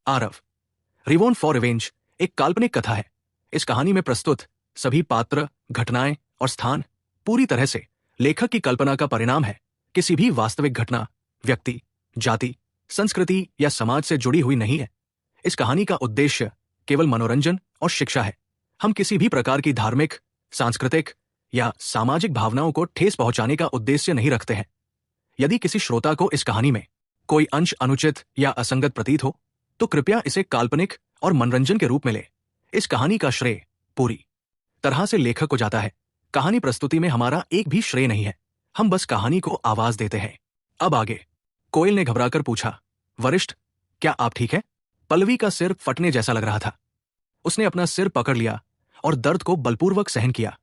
Aarav. रिवॉन for revenge एक काल्पनिक कथा है। इस कहानी में प्रस्तुत सभी पात्र, घटनाएं और स्थान पूरी तरह से लेखक की कल्पना का परिणाम है, किसी भी वास्तविक घटना, व्यक्ति, जाति, संस्कृति या समाज से जुड़ी हुई नहीं है। इस कहानी का उद्देश्य केवल मनोरंजन और शिक्षा है। हम किसी भी प्रकार की धार्मिक, सांस्कृतिक या सामाजिक भावनाओं को ठेस पहुंचाने का उद्देश्य नहीं रखते हैं। यदि किसी श्रोता को इस कहानी में कोई अंश अनुचित या असंगत प्रतीत हो, तो कृपया इसे काल्पनिक और मनोरंजन के रूप में ले। इस कहानी का श्रेय पूरी तरह से लेखक को जाता है। कहानी प्रस्तुति में हमारा एक भी श्रेय नहीं है, हम बस कहानी को आवाज देते हैं। अब आगे। कोयल ने घबराकर पूछा, वरिष्ठ, क्या आप ठीक है? पल्लवी का सिर फटने जैसा लग रहा था। उसने अपना सिर पकड़ लिया और दर्द को बलपूर्वक सहन किया,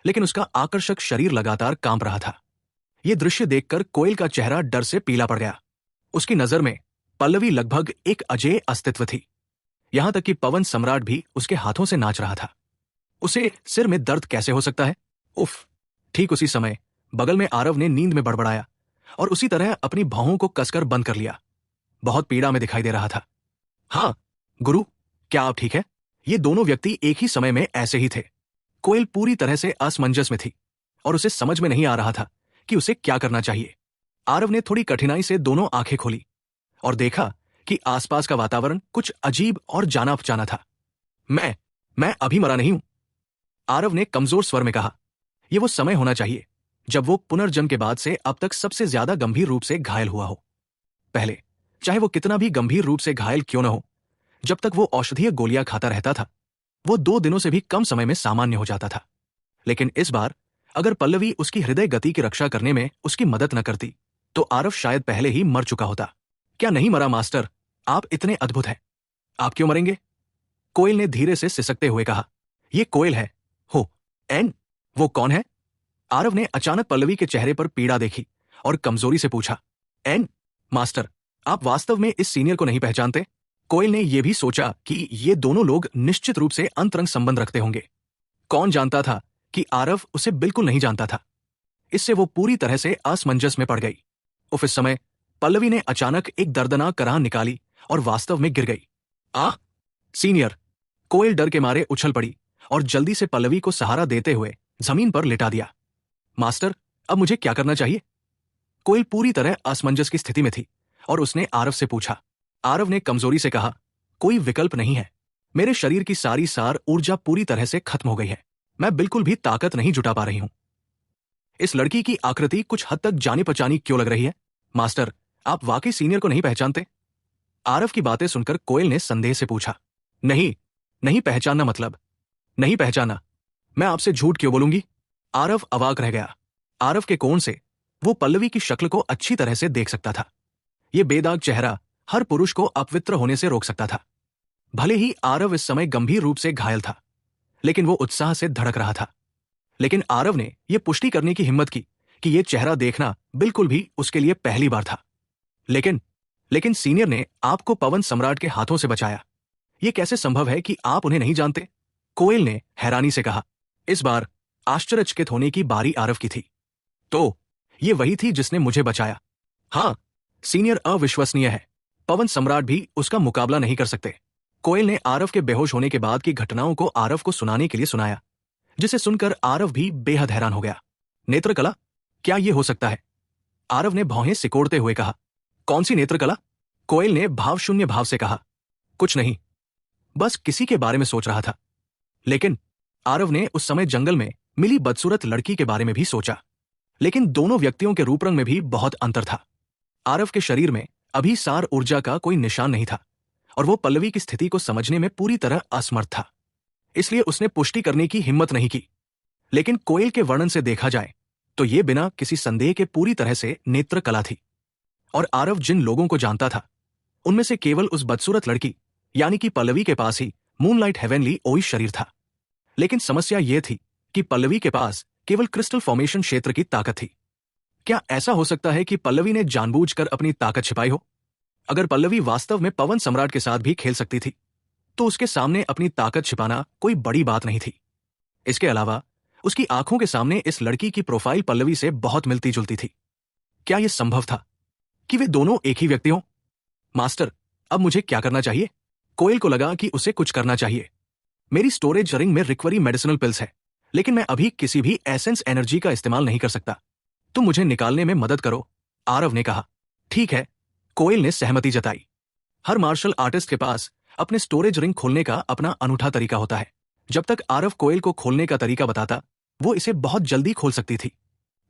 लेकिन उसका आकर्षक शरीर लगातार कांप रहा था। यह दृश्य देखकर कोयल का चेहरा डर से पीला पड़ गया। उसकी नजर में पल्लवी लगभग एक अजेय अस्तित्व थी। यहां तक कि पवन सम्राट भी उसके हाथों से नाच रहा था। उसे सिर में दर्द कैसे हो सकता है? उफ! ठीक उसी समय बगल में आरव ने नींद में बड़बड़ाया और उसी तरह अपनी भौहों को कसकर बंद कर लिया। बहुत पीड़ा में दिखाई दे रहा था। हाँ गुरु, क्या आप ठीक है? ये दोनों व्यक्ति एक ही समय में ऐसे ही थे। कोयल पूरी तरह से असमंजस में थी और उसे समझ में नहीं आ रहा था कि उसे क्या करना चाहिए। आरव ने थोड़ी कठिनाई से दोनों आंखें खोली और देखा कि आसपास का वातावरण कुछ अजीब और जाना पहचाना था। मैं अभी मरा नहीं हूं, आरव ने कमजोर स्वर में कहा। यह वो समय होना चाहिए जब वो पुनर्जन्म के बाद से अब तक सबसे ज्यादा गंभीर रूप से घायल हुआ हो। पहले चाहे वो कितना भी गंभीर रूप से घायल क्यों न हो, जब तक वो औषधीय गोलियां खाता रहता था, वो 2 दिनों से भी कम समय में सामान्य हो जाता था। लेकिन इस बार अगर पल्लवी उसकी हृदय गति की रक्षा करने में उसकी मदद न करती, तो आरव शायद पहले ही मर चुका होता। क्या नहीं मरा मास्टर? आप इतने अद्भुत हैं, आप क्यों मरेंगे? कोयल ने धीरे से सिसकते हुए कहा। यह कोयल है। हो एन, वो कौन है? आरव ने अचानक पल्लवी के चेहरे पर पीड़ा देखी और कमजोरी से पूछा। एन, मास्टर, आप वास्तव में इस सीनियर को नहीं पहचानते? कोयल ने यह भी सोचा कि ये दोनों लोग निश्चित रूप से अंतरंग संबंध रखते होंगे। कौन जानता था कि आरव उसे बिल्कुल नहीं जानता था। इससे वो पूरी तरह से असमंजस में पड़ गई। उस समय पल्लवी ने अचानक एक दर्दनाक कराह निकाली और वास्तव में गिर गई। आह! सीनियर! कोयल डर के मारे उछल पड़ी और जल्दी से पल्लवी को सहारा देते हुए जमीन पर लिटा दिया। मास्टर, अब मुझे क्या करना चाहिए? कोयल पूरी तरह असमंजस की स्थिति में थी और उसने आरव से पूछा। आरव ने कमजोरी से कहा, कोई विकल्प नहीं है। मेरे शरीर की सारी सार ऊर्जा पूरी तरह से खत्म हो गई है। मैं बिल्कुल भी ताकत नहीं जुटा पा रही हूं। इस लड़की की आकृति कुछ हद तक जानी पहचानी क्यों लग रही है? मास्टर, आप वाकई सीनियर को नहीं पहचानते? आरव की बातें सुनकर कोयल ने संदेह से पूछा। नहीं पहचानना मतलब? नहीं पहचाना? मैं आपसे झूठ क्यों बोलूंगी? आरव अवाक रह गया। आरव के कोण से वो पल्लवी की शक्ल को अच्छी तरह से देख सकता था। ये बेदाग चेहरा हर पुरुष को अपवित्र होने से रोक सकता था। भले ही आरव इस समय गंभीर रूप से घायल था, लेकिन वो उत्साह से धड़क रहा था। लेकिन आरव ने यह पुष्टि करने की हिम्मत की कि यह चेहरा देखना बिल्कुल भी उसके लिए पहली बार था। लेकिन सीनियर ने आपको पवन सम्राट के हाथों से बचाया। यह कैसे संभव है कि आप उन्हें नहीं जानते? कोयल ने हैरानी से कहा। इस बार आश्चर्यचकित होने की बारी आरव की थी। तो ये वही थी जिसने मुझे बचाया? हाँ, सीनियर अविश्वसनीय है। पवन सम्राट भी उसका मुकाबला नहीं कर सकते। कोयल ने आरव के बेहोश होने के बाद की घटनाओं को आरव को सुनाने के लिए सुनाया, जिसे सुनकर आरव भी बेहद हैरान हो गया। नेत्रकला? क्या यह हो सकता है? आरव ने भौहें सिकोड़ते हुए कहा। कौन सी नेत्रकला? कोयल ने भावशून्य भाव से कहा। कुछ नहीं, बस किसी के बारे में सोच रहा था। लेकिन आरव ने उस समय जंगल में मिली बदसूरत लड़की के बारे में भी सोचा। लेकिन दोनों व्यक्तियों के रूप रंग में भी बहुत अंतर था। आरव के शरीर में अभी सार ऊर्जा का कोई निशान नहीं था और वो पल्लवी की स्थिति को समझने में पूरी तरह असमर्थ था। इसलिए उसने पुष्टि करने की हिम्मत नहीं की। लेकिन कोयल के वर्णन से देखा जाए तो ये बिना किसी संदेह के पूरी तरह से नेत्र कला थी। और आरव जिन लोगों को जानता था, उनमें से केवल उस बदसूरत लड़की यानी कि पल्लवी के पास ही मूनलाइट हेवेनली ओई शरीर था। लेकिन समस्या यह थी कि पल्लवी के पास केवल क्रिस्टल फॉर्मेशन क्षेत्र की ताकत थी। क्या ऐसा हो सकता है कि पल्लवी ने जानबूझकर अपनी ताकत छिपाई हो? अगर पल्लवी वास्तव में पवन सम्राट के साथ भी खेल सकती थी, तो उसके सामने अपनी ताकत छिपाना कोई बड़ी बात नहीं थी। इसके अलावा उसकी आंखों के सामने इस लड़की की प्रोफाइल पल्लवी से बहुत मिलती जुलती थी। क्या यह संभव था कि वे दोनों एक ही व्यक्ति हों? मास्टर, अब मुझे क्या करना चाहिए? कोयल को लगा कि उसे कुछ करना चाहिए। मेरी स्टोरेज रिंग में रिकवरी मेडिसिनल पिल्स है, लेकिन मैं अभी किसी भी एसेंस एनर्जी का इस्तेमाल नहीं कर सकता। तुम मुझे निकालने में मदद करो, आरव ने कहा। ठीक है, कोयल ने सहमति जताई। हर मार्शल आर्टिस्ट के पास अपने स्टोरेज रिंग खोलने का अपना अनूठा तरीका होता है। जब तक आरव कोयल को खोलने का तरीका बताता, वो इसे बहुत जल्दी खोल सकती थी।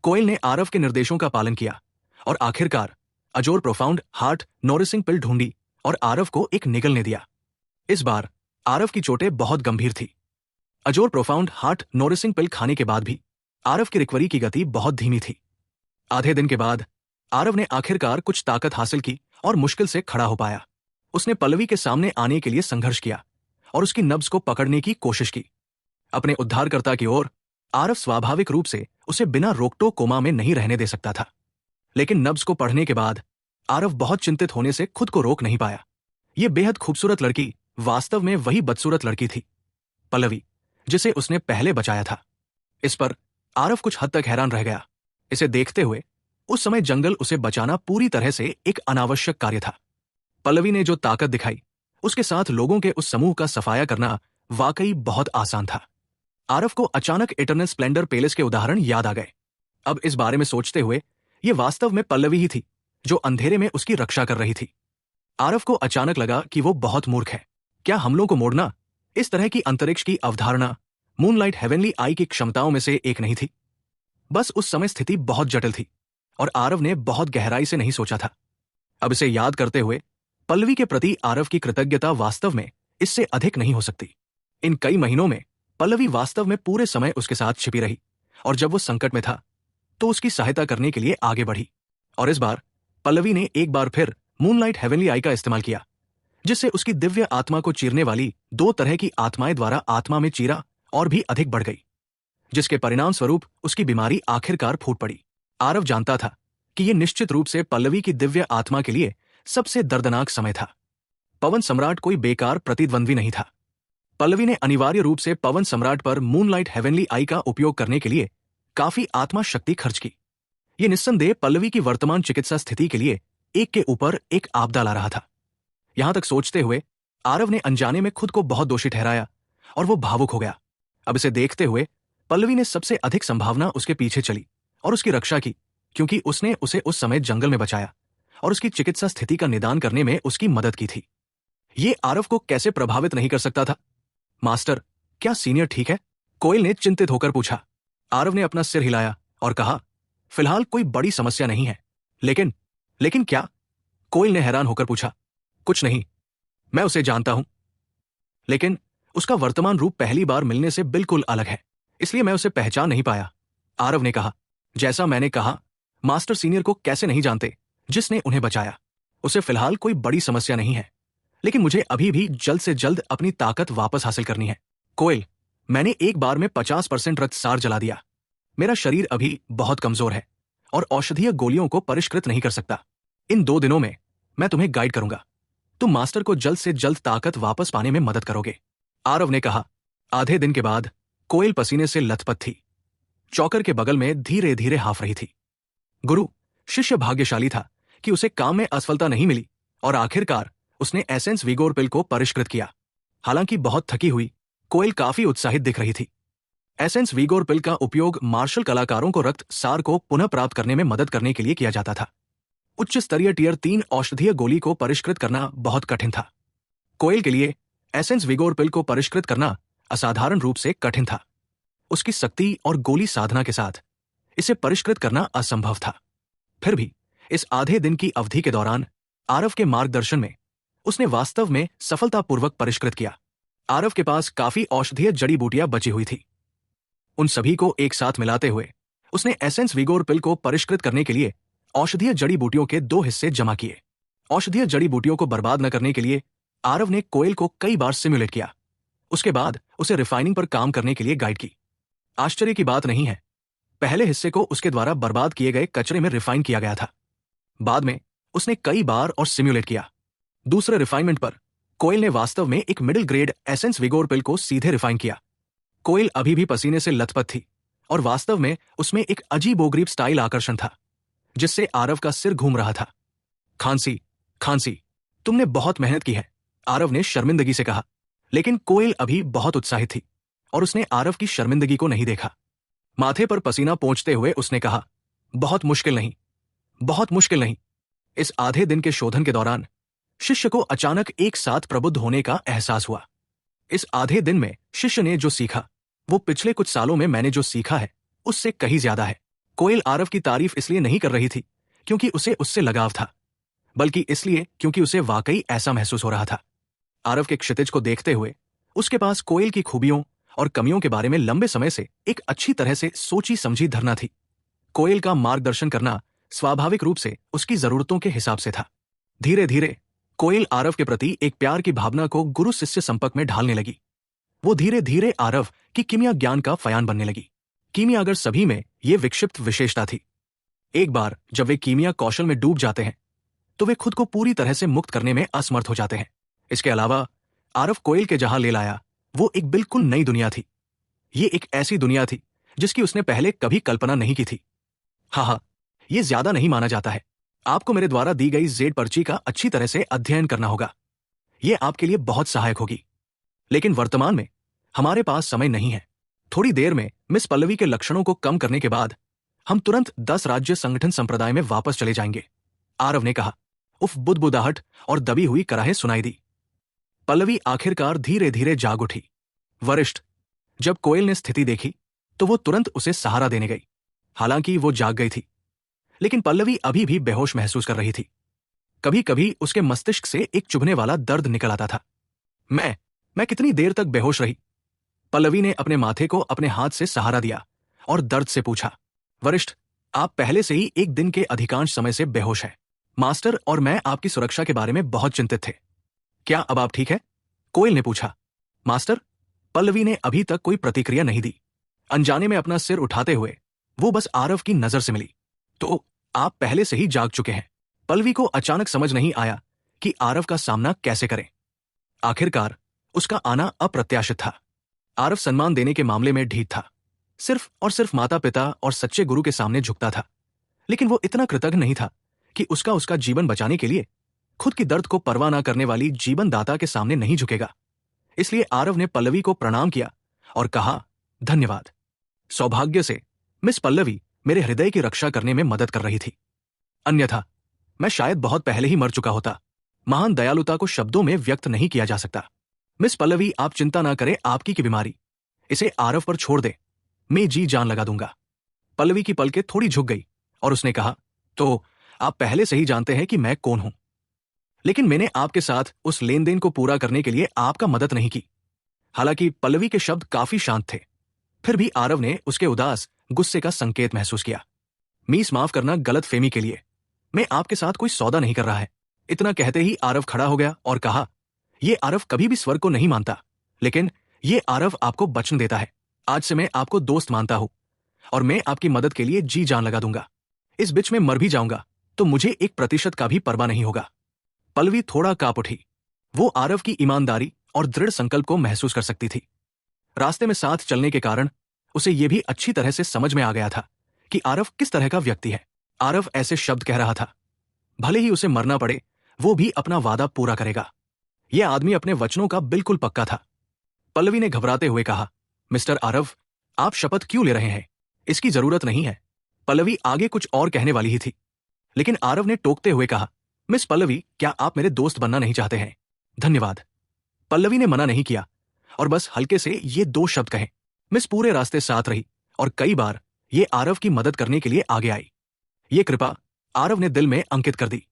कोयल ने आरव के निर्देशों का पालन किया और आखिरकार अजोर प्रोफाउंड हार्ट नोरिसिंग पिल ढूंढी और आरव को एक निगल ने दिया। इस बार आरव की चोटें बहुत गंभीर थी। अजोर प्रोफाउंड हार्ट नोरिसिंग पिल खाने के बाद भी आरव की रिकवरी की गति बहुत धीमी थी। आधे दिन के बाद आरव ने आखिरकार कुछ ताकत हासिल की और मुश्किल से खड़ा हो पाया। उसने पल्लवी के सामने आने के लिए संघर्ष किया और उसकी नब्ज को पकड़ने की कोशिश की। अपने उद्धारकर्ता की ओर आरव स्वाभाविक रूप से उसे बिना रोकटोक कोमा में नहीं रहने दे सकता था, लेकिन नब्ज को पढ़ने के बाद आरव बहुत चिंतित होने से खुद को रोक नहीं पाया। ये बेहद खूबसूरत लड़की वास्तव में वही बदसूरत लड़की थी, पल्लवी, जिसे उसने पहले बचाया था। इस पर आरव कुछ हद तक हैरान रह गया। इसे देखते हुए उस समय जंगल उसे बचाना पूरी तरह से एक अनावश्यक कार्य था। पल्लवी ने जो ताकत दिखाई, उसके साथ लोगों के उस समूह का सफाया करना वाकई बहुत आसान था। आरव को अचानक इटरनल स्प्लेंडर पैलेस के उदाहरण याद आ गए। अब इस बारे में सोचते हुए ये वास्तव में पल्लवी ही थी जो अंधेरे में उसकी रक्षा कर रही थी। आरव को अचानक लगा कि वो बहुत मूर्ख है। क्या हमलों को मोड़ना इस तरह की अंतरिक्ष की अवधारणा मूनलाइट हेवनली आई की क्षमताओं में से एक नहीं थी? बस उस समय स्थिति बहुत जटिल थी और आरव ने बहुत गहराई से नहीं सोचा था। अब इसे याद करते हुए पल्लवी के प्रति आरव की कृतज्ञता वास्तव में इससे अधिक नहीं हो सकती। इन कई महीनों में पल्लवी वास्तव में पूरे समय उसके साथ छिपी रही और जब वो संकट में था तो उसकी सहायता करने के लिए आगे बढ़ी। और इस बार पल्लवी ने एक बार फिर मूनलाइट हेवनली आई का इस्तेमाल किया, जिससे उसकी दिव्य आत्मा को चीरने वाली दो तरह की आत्माएं द्वारा आत्मा में चीरा और भी अधिक बढ़ गई, जिसके परिणाम स्वरूप उसकी बीमारी आखिरकार फूट पड़ी। आरव जानता था कि यह निश्चित रूप से पल्लवी की दिव्य आत्मा के लिए सबसे दर्दनाक समय था। पवन सम्राट कोई बेकार प्रतिद्वंद्वी नहीं था। पल्लवी ने अनिवार्य रूप से पवन सम्राट पर मूनलाइट हेवनली आई का उपयोग करने के लिए काफी आत्मा शक्ति खर्च की। यह निस्संदेह पल्लवी की वर्तमान चिकित्सा स्थिति के लिए एक के ऊपर एक आपदा ला रहा था। यहां तक सोचते हुए आरव ने अनजाने में खुद को बहुत दोषी ठहराया और वो भावुक हो गया। अब इसे देखते हुए पल्लवी ने सबसे अधिक संभावना उसके पीछे चली और उसकी रक्षा की, क्योंकि उसने उसे उस समय जंगल में बचाया और उसकी चिकित्सा स्थिति का निदान करने में उसकी मदद की थी। ये आरव को कैसे प्रभावित नहीं कर सकता था? मास्टर, क्या सीनियर ठीक है? कोयल ने चिंतित होकर पूछा। आरव ने अपना सिर हिलाया और कहा, फिलहाल कोई बड़ी समस्या नहीं है। लेकिन क्या? कोयल ने हैरान होकर पूछा। कुछ नहीं, मैं उसे जानता हूं, लेकिन उसका वर्तमान रूप पहली बार मिलने से बिल्कुल अलग है, इसलिए मैं उसे पहचान नहीं पाया, आरव ने कहा। जैसा मैंने कहा, मास्टर सीनियर को कैसे नहीं जानते जिसने उन्हें बचाया। उसे फिलहाल कोई बड़ी समस्या नहीं है, लेकिन मुझे अभी भी जल्द से जल्द अपनी ताकत वापस हासिल करनी है। कोयल, मैंने एक बार में 50% रक्तसार जला दिया। मेरा शरीर अभी बहुत कमजोर है और औषधीय गोलियों को परिष्कृत नहीं कर सकता। इन 2 दिनों में मैं तुम्हें गाइड करूंगा। तुम मास्टर को जल्द से जल्द ताकत वापस पाने में मदद करोगे, आरव ने कहा। आधे दिन के बाद कोयल पसीने से लथपथ थी। चौकर के बगल में धीरे धीरे हाफ रही थी। गुरु, शिष्य भाग्यशाली था कि उसे काम में असफलता नहीं मिली और आखिरकार उसने एसेंस विगोर पिल को परिष्कृत किया। हालांकि बहुत थकी हुई, कोयल काफी उत्साहित दिख रही थी। एसेंस विगोर पिल का उपयोग मार्शल कलाकारों को रक्त सार को पुनः प्राप्त करने में मदद करने के लिए किया जाता था। उच्च स्तरीय टियर 3 औषधीय गोली को परिष्कृत करना बहुत कठिन था। कोयल के लिए एसेंस विगोर पिल को परिष्कृत करना असाधारण रूप से कठिन था। उसकी शक्ति और गोली साधना के साथ इसे परिष्कृत करना असंभव था। फिर भी इस आधे दिन की अवधि के दौरान आरव के मार्गदर्शन में उसने वास्तव में सफलतापूर्वक परिष्कृत किया। आरव के पास काफी औषधीय जड़ी बूटियां बची हुई थी। उन सभी को एक साथ मिलाते हुए उसने एसेंस विगोर पिल को परिष्कृत करने के लिए औषधीय जड़ी बूटियों के 2 हिस्से जमा किए। औषधीय जड़ी बूटियों को बर्बाद न करने के लिए आरव ने कोयल को कई बार सिमुलेट किया। उसके बाद उसे रिफाइनिंग पर काम करने के लिए गाइड की। आश्चर्य की बात नहीं है, पहले हिस्से को उसके द्वारा बर्बाद किए गए कचरे में रिफाइन किया गया था। बाद में उसने कई बार और सिमुलेट किया। दूसरे रिफाइनमेंट पर कोयल ने वास्तव में एक मिडिल ग्रेड एसेंस विगोर पिल को सीधे रिफाइन किया। कोयल अभी भी पसीने से लथपथ थी और वास्तव में उसमें एक अजीबोगरीब स्टाइल आकर्षण था, जिससे आरव का सिर घूम रहा था। खांसी, तुमने बहुत मेहनत की है, आरव ने शर्मिंदगी से कहा। लेकिन कोयल अभी बहुत उत्साहित थी और उसने आरव की शर्मिंदगी को नहीं देखा। माथे पर पसीना पोंछते हुए उसने कहा, बहुत मुश्किल नहीं, बहुत मुश्किल नहीं। इस आधे दिन के शोधन के दौरान शिष्य को अचानक एक साथ प्रबुद्ध होने का एहसास हुआ। इस आधे दिन में शिष्य ने जो सीखा वो पिछले कुछ सालों में मैंने जो सीखा है उससे कहीं ज्यादा है। कोयल आरव की तारीफ इसलिए नहीं कर रही थी क्योंकि उसे उससे लगाव था, बल्कि इसलिए क्योंकि उसे वाकई ऐसा महसूस हो रहा था। आरव के क्षितिज को देखते हुए उसके पास कोयल की खूबियों और कमियों के बारे में लंबे समय से एक अच्छी तरह से सोची समझी धारणा थी। कोयल का मार्गदर्शन करना स्वाभाविक रूप से उसकी जरूरतों के हिसाब से था। धीरे धीरे कोयल आरव के प्रति एक प्यार की भावना को गुरु शिष्य संपर्क में ढालने लगी। वो धीरे धीरे आरव की कीमिया ज्ञान का फयान बनने लगी। कीमिया अगर सभी में ये विक्षिप्त विशेषता थी। एक बार जब वे कीमिया कौशल में डूब जाते हैं तो वे खुद को पूरी तरह से मुक्त करने में असमर्थ हो जाते हैं। इसके अलावा आरव कोयल के जहां ले लाया वो एक बिल्कुल नई दुनिया थी। ये एक ऐसी दुनिया थी जिसकी उसने पहले कभी कल्पना नहीं की थी। हाँ, ये ज्यादा नहीं माना जाता है। आपको मेरे द्वारा दी गई जेड पर्ची का अच्छी तरह से अध्ययन करना होगा। ये आपके लिए बहुत सहायक होगी। लेकिन वर्तमान में हमारे पास समय नहीं है। थोड़ी देर में मिस पल्लवी के लक्षणों को कम करने के बाद हम तुरंत 10 राज्य संगठन संप्रदाय में वापस चले जाएंगे, आरव ने कहा। उफ, बुदबुदाहट और दबी हुई कराहें सुनाई दी। पल्लवी आखिरकार धीरे धीरे जाग उठी। वरिष्ठ, जब कोयल ने स्थिति देखी तो वो तुरंत उसे सहारा देने गई। हालांकि वो जाग गई थी, लेकिन पल्लवी अभी भी बेहोश महसूस कर रही थी। कभी कभी उसके मस्तिष्क से एक चुभने वाला दर्द निकल आता था। मैं कितनी देर तक बेहोश रही? पल्लवी ने अपने माथे को अपने हाथ से सहारा दिया और दर्द से पूछा। वरिष्ठ, आप पहले से ही एक दिन के अधिकांश समय से बेहोश हैं। मास्टर और मैं आपकी सुरक्षा के बारे में बहुत चिंतित थे। क्या अब आप ठीक है? कोयल ने पूछा। मास्टर, पल्लवी ने अभी तक कोई प्रतिक्रिया नहीं दी। अनजाने में अपना सिर उठाते हुए वो बस आरव की नजर से मिली। तो आप पहले से ही जाग चुके हैं। पल्लवी को अचानक समझ नहीं आया कि आरव का सामना कैसे करें। आखिरकार उसका आना अप्रत्याशित था। आरव सम्मान देने के मामले में ढीठ था। सिर्फ और सिर्फ माता पिता और सच्चे गुरु के सामने झुकता था। लेकिन वो इतना कृतज्ञ नहीं था कि उसका जीवन बचाने के लिए खुद की दर्द को परवाह न करने वाली जीवन दाता के सामने नहीं झुकेगा। इसलिए आरव ने पल्लवी को प्रणाम किया और कहा, धन्यवाद। सौभाग्य से मिस पल्लवी मेरे हृदय की रक्षा करने में मदद कर रही थी। अन्यथा मैं शायद बहुत पहले ही मर चुका होता। महान दयालुता को शब्दों में व्यक्त नहीं किया जा सकता। मिस पल्लवी, आप चिंता ना करें आपकी की बीमारी। इसे आरव पर छोड़ दे, मैं जी जान लगा दूंगा। पल्लवी की पलकें थोड़ी झुक गई और उसने कहा, तो आप पहले से ही जानते हैं कि मैं कौन हूं। लेकिन मैंने आपके साथ उस लेन देन को पूरा करने के लिए आपका मदद नहीं की। हालांकि पल्लवी के शब्द काफी शांत थे, फिर भी आरव ने उसके उदास गुस्से का संकेत महसूस किया। मीस, माफ करना गलत फेमी के लिए। मैं आपके साथ कोई सौदा नहीं कर रहा है। इतना कहते ही आरव खड़ा हो गया और कहा, ये आरव कभी भी स्वर्ग को नहीं मानता, लेकिन ये आरव आपको वचन देता है। आज से मैं आपको दोस्त मानता हूं और मैं आपकी मदद के लिए जी जान लगा दूंगा। इस बीच में मर भी जाऊंगा तो मुझे 1% का भी परवाह नहीं होगा। पल्लवी थोड़ा कांप उठी। वो आरव की ईमानदारी और दृढ़ संकल्प को महसूस कर सकती थी। रास्ते में साथ चलने के कारण उसे यह भी अच्छी तरह से समझ में आ गया था कि आरव किस तरह का व्यक्ति है। आरव ऐसे शब्द कह रहा था, भले ही उसे मरना पड़े वो भी अपना वादा पूरा करेगा। यह आदमी अपने वचनों का बिल्कुल पक्का था। पल्लवी ने घबराते हुए कहा, मिस्टर आरव, आप शपथ क्यों ले रहे हैं? इसकी जरूरत नहीं है। पल्लवी आगे कुछ और कहने वाली ही थी, लेकिन आरव ने टोकते हुए कहा, मिस पल्लवी, क्या आप मेरे दोस्त बनना नहीं चाहते हैं? धन्यवाद। पल्लवी ने मना नहीं किया और बस हल्के से ये 2 शब्द कहे। मिस पूरे रास्ते साथ रही और कई बार ये आरव की मदद करने के लिए आगे आई। ये कृपा आरव ने दिल में अंकित कर दी।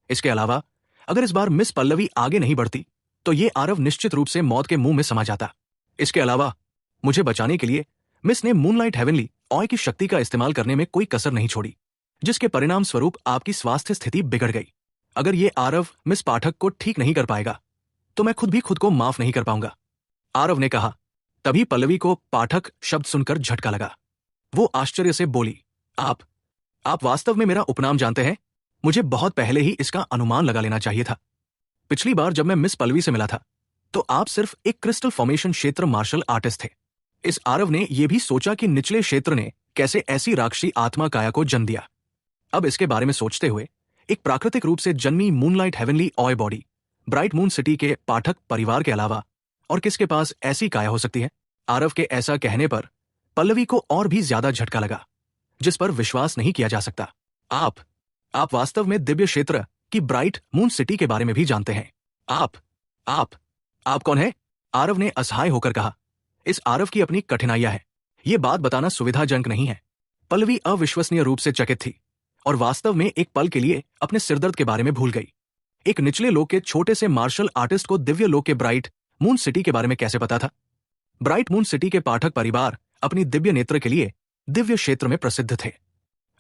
इसके अलावा अगर इस बार मिस पल्लवी आगे नहीं बढ़ती तो ये आरव निश्चित रूप से मौत के मुंह में समा जाता। इसके अलावा मुझे बचाने के लिए मिस ने मूनलाइट हेवनली ऑय की शक्ति का इस्तेमाल करने में कोई कसर नहीं छोड़ी, जिसके परिणाम स्वरूप आपकी स्वास्थ्य स्थिति बिगड़ गई। अगर ये आरव मिस पाठक को ठीक नहीं कर पाएगा तो मैं खुद भी खुद को माफ नहीं कर पाऊंगा, आरव ने कहा। तभी पल्लवी को पाठक शब्द सुनकर झटका लगा। वो आश्चर्य से बोली, आप वास्तव में मेरा उपनाम जानते हैं? मुझे बहुत पहले ही इसका अनुमान लगा लेना चाहिए था। पिछली बार जब मैं मिस पल्लवी से मिला था तो आप सिर्फ एक क्रिस्टल फॉर्मेशन क्षेत्र मार्शल आर्टिस्ट थे। इस आरव ने यह भी सोचा कि निचले क्षेत्र ने कैसे ऐसी राक्षसी आत्मा काया को जन्म दिया। अब इसके बारे में सोचते हुए एक प्राकृतिक रूप से जन्मी moonlight heavenly eye body bright moon city के पाठक परिवार के अलावा और किसके पास ऐसी काया हो सकती है? आरव के ऐसा कहने पर पल्लवी को और भी ज्यादा झटका लगा, जिस पर विश्वास नहीं किया जा सकता। आप वास्तव में दिव्य क्षेत्र की ब्राइट मून सिटी के बारे में भी जानते हैं? आप कौन है? आरव ने असहाय होकर कहा। इस आरव की अपनी कठिनाइयां हैं, ये बात बताना सुविधाजनक नहीं है। पल्लवी अविश्वसनीय रूप से चकित थी और वास्तव में एक पल के लिए अपने सिरदर्द के बारे में भूल गई। एक निचले लोक के छोटे से मार्शल आर्टिस्ट को दिव्य लोक के ब्राइट मून सिटी के बारे में कैसे पता था? ब्राइट मून सिटी के पाठक परिवार अपनी दिव्य नेत्र के लिए दिव्य क्षेत्र में प्रसिद्ध थे,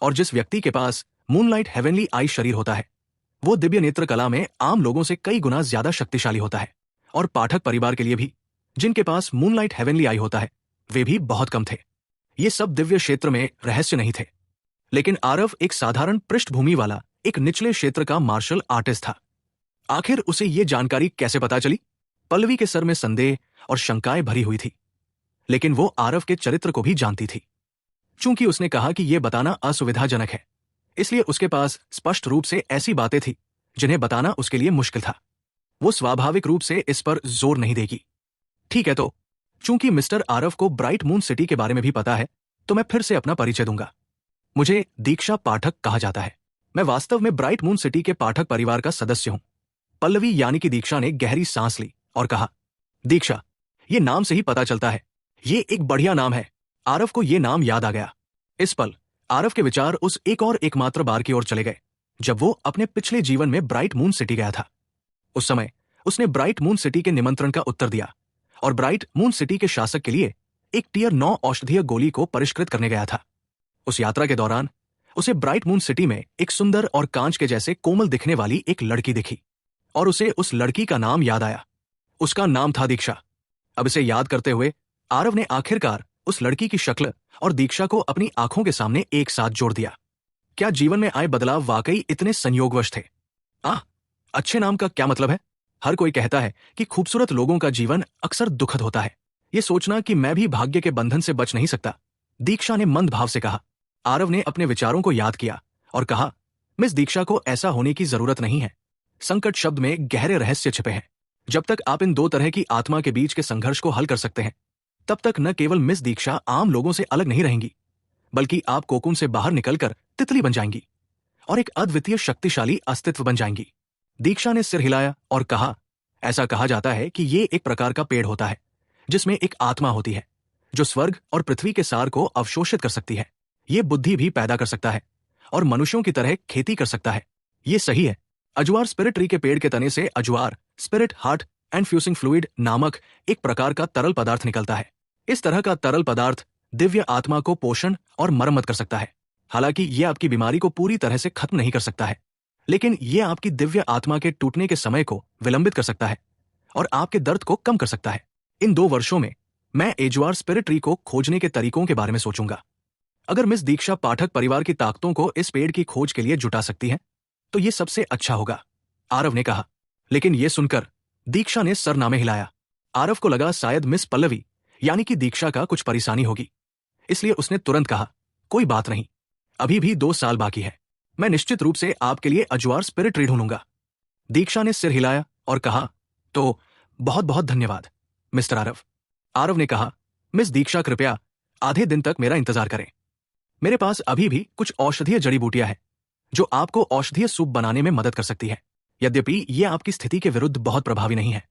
और जिस व्यक्ति के पास मूनलाइट हेवनली आई शरीर होता है, वो दिव्य नेत्र कला में आम लोगों से कई गुना ज्यादा शक्तिशाली होता है। और पाठक परिवार के लिए भी, जिनके पास मूनलाइट हेवनली आई होता है, वे भी बहुत कम थे। ये सब दिव्य क्षेत्र में रहस्य नहीं थे, लेकिन आरव एक साधारण पृष्ठभूमि वाला एक निचले क्षेत्र का मार्शल आर्टिस्ट था। आखिर उसे ये जानकारी कैसे पता चली? पल्लवी के सर में संदेह और शंकाएं भरी हुई थी, लेकिन वो आरव के चरित्र को भी जानती थी। चूंकि उसने कहा कि यह बताना असुविधाजनक है, इसलिए उसके पास स्पष्ट रूप से ऐसी बातें थी जिन्हें बताना उसके लिए मुश्किल था। वो स्वाभाविक रूप से इस पर जोर नहीं देगी। ठीक है, तो चूंकि मिस्टर आरव को ब्राइट मून सिटी के बारे में भी पता है, तो मैं फिर से अपना परिचय दूंगा। मुझे दीक्षा पाठक कहा जाता है। मैं वास्तव में ब्राइट मून सिटी के पाठक परिवार का सदस्य हूं। पल्लवी यानी कि दीक्षा ने गहरी सांस ली और कहा, दीक्षा, ये नाम से ही पता चलता है, ये एक बढ़िया नाम है। आरव को ये नाम याद आ गया। इस पल आरव के विचार उस एक और एकमात्र बार की ओर चले गए जब वो अपने पिछले जीवन में ब्राइट मून सिटी गया था। उस समय उसने ब्राइट मून सिटी के निमंत्रण का उत्तर दिया और ब्राइट मून सिटी के शासक के लिए एक टियर 9 औषधीय गोली को परिष्कृत करने गया था। उस यात्रा के दौरान उसे ब्राइट मून सिटी में एक सुंदर और कांच के जैसे कोमल दिखने वाली एक लड़की दिखी, और उसे उस लड़की का नाम याद आया। उसका नाम था दीक्षा। अब इसे याद करते हुए आरव ने आखिरकार उस लड़की की शक्ल और दीक्षा को अपनी आंखों के सामने एक साथ जोड़ दिया। क्या जीवन में आए बदलाव वाकई इतने संयोगवश थे? अच्छे नाम का क्या मतलब है? हर कोई कहता है कि खूबसूरत लोगों का जीवन अक्सर दुखद होता है। ये सोचना कि मैं भी भाग्य के बंधन से बच नहीं सकता, दीक्षा ने मंद भाव से कहा। आरव ने अपने विचारों को याद किया और कहा, मिस दीक्षा को ऐसा होने की जरूरत नहीं है। संकट शब्द में गहरे रहस्य छिपे हैं। जब तक आप इन दो तरह की आत्मा के बीच के संघर्ष को हल कर सकते हैं, तब तक न केवल मिस दीक्षा आम लोगों से अलग नहीं रहेंगी, बल्कि आप कोकून से बाहर निकलकर तितली बन जाएंगी और एक अद्वितीय शक्तिशाली अस्तित्व बन जाएंगी। दीक्षा ने सिर हिलाया और कहा, ऐसा कहा जाता है कि ये एक प्रकार का पेड़ होता है जिसमें एक आत्मा होती है जो स्वर्ग और पृथ्वी के सार को अवशोषित कर सकती है। ये बुद्धि भी पैदा कर सकता है और मनुष्यों की तरह खेती कर सकता है। ये सही है। अजवार स्पिरिट ट्री के पेड़ के तने से अजवार स्पिरिट हार्ट एंड फ्यूसिंग फ्लूइड नामक एक प्रकार का तरल पदार्थ निकलता है। इस तरह का तरल पदार्थ दिव्य आत्मा को पोषण और मरम्मत कर सकता है। हालांकि यह आपकी बीमारी को पूरी तरह से खत्म नहीं कर सकता है, लेकिन यह आपकी दिव्य आत्मा के टूटने के समय को विलंबित कर सकता है और आपके दर्द को कम कर सकता है। इन 2 वर्षों में मैं एजवार स्पिरिट ट्री को खोजने के तरीकों के बारे में सोचूंगा। अगर मिस दीक्षा पाठक परिवार की ताकतों को इस पेड़ की खोज के लिए जुटा सकती है, तो ये सबसे अच्छा होगा, आरव ने कहा। लेकिन यह सुनकर दीक्षा ने सरनामे हिलाया। आरव को लगा शायद मिस पल्लवी यानी कि दीक्षा का कुछ परेशानी होगी, इसलिए उसने तुरंत कहा, कोई बात नहीं, अभी भी 2 साल बाकी है। मैं निश्चित रूप से आपके लिए अजवार स्पिरिट ट्री ढूंढूंगा। दीक्षा ने सिर हिलाया और कहा, तो बहुत बहुत धन्यवाद मिस्टर आरव। आरव ने कहा, मिस दीक्षा कृपया आधे दिन तक मेरा इंतजार करें। मेरे पास अभी भी कुछ औषधीय जड़ी बूटियां हैं जो आपको औषधीय सूप बनाने में मदद कर सकती है। यद्यपि यह आपकी स्थिति के विरुद्ध बहुत प्रभावी नहीं है,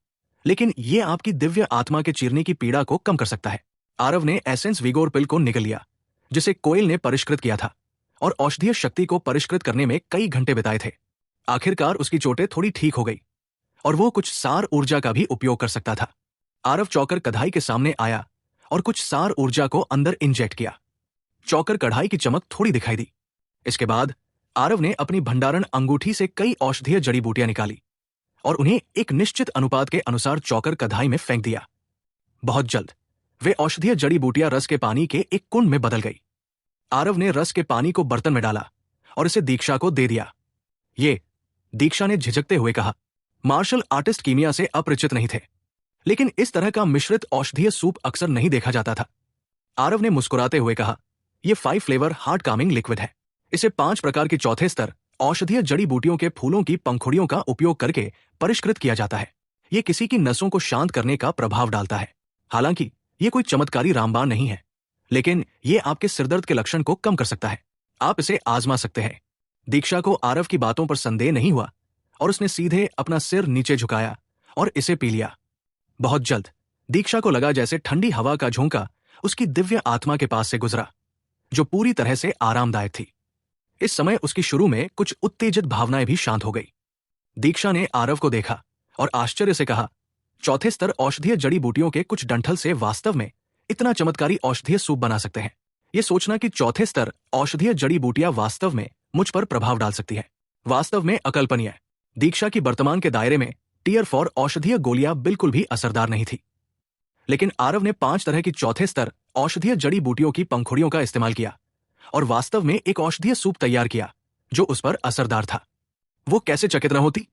लेकिन यह आपकी दिव्य आत्मा के चीरने की पीड़ा को कम कर सकता है। आरव ने एसेंस विगोर पिल को निगल लिया, जिसे कोयल ने परिष्कृत किया था, और औषधीय शक्ति को परिष्कृत करने में कई घंटे बिताए थे। आखिरकार उसकी चोटें थोड़ी ठीक हो गई और वो कुछ सार ऊर्जा का भी उपयोग कर सकता था। आरव चौकर कढ़ाई के सामने आया और कुछ सार ऊर्जा को अंदर इंजेक्ट किया। चौकर कढ़ाई की चमक थोड़ी दिखाई दी। इसके बाद आरव ने अपनी भंडारण अंगूठी से कई औषधीय जड़ी बूटियां निकाली और उन्हें एक निश्चित अनुपात के अनुसार चौकर कढ़ाई में फेंक दिया। बहुत जल्द वे औषधीय जड़ी बूटियां रस के पानी के एक कुंड में बदल गई। आरव ने रस के पानी को बर्तन में डाला और इसे दीक्षा को दे दिया। ये, दीक्षा ने झिझकते हुए कहा। मार्शल आर्टिस्ट कीमिया से अपरिचित नहीं थे, लेकिन इस तरह का मिश्रित औषधीय सूप अक्सर नहीं देखा जाता था। आरव ने मुस्कुराते हुए कहा, यह 5 फ्लेवर हार्ट कामिंग लिक्विड है। इसे 5 प्रकार के चौथे स्तर औषधीय जड़ी बूटियों के फूलों की पंखुड़ियों का उपयोग करके परिष्कृत किया जाता है। ये किसी की नसों को शांत करने का प्रभाव डालता है। हालांकि ये कोई चमत्कारी रामबाण नहीं है, लेकिन ये आपके सिरदर्द के लक्षण को कम कर सकता है। आप इसे आजमा सकते हैं। दीक्षा को आरव की बातों पर संदेह नहीं हुआ और उसने सीधे अपना सिर नीचे झुकाया और इसे पी लिया। बहुत जल्द दीक्षा को लगा जैसे ठंडी हवा का झोंका उसकी दिव्य आत्मा के पास से गुजरा, जो पूरी तरह से आरामदायक थी। इस समय उसकी शुरू में कुछ उत्तेजित भावनाएं भी शांत हो गई। दीक्षा ने आरव को देखा और आश्चर्य से कहा, चौथे स्तर औषधीय जड़ी बूटियों के कुछ डंठल से वास्तव में इतना चमत्कारी औषधीय सूप बना सकते हैं। ये सोचना कि चौथे स्तर औषधीय जड़ी बूटियां वास्तव में मुझ पर प्रभाव डाल सकती है, वास्तव में अकल्पनीय है। दीक्षा की वर्तमान के दायरे में टीयर 4 औषधीय गोलियां बिल्कुल भी असरदार नहीं थी, लेकिन आरव ने 5 तरह की चौथे स्तर औषधीय जड़ी बूटियों की पंखुड़ियों का इस्तेमाल किया और वास्तव में एक औषधीय सूप तैयार किया जो उस पर असरदार था। वो कैसे चकित न होती?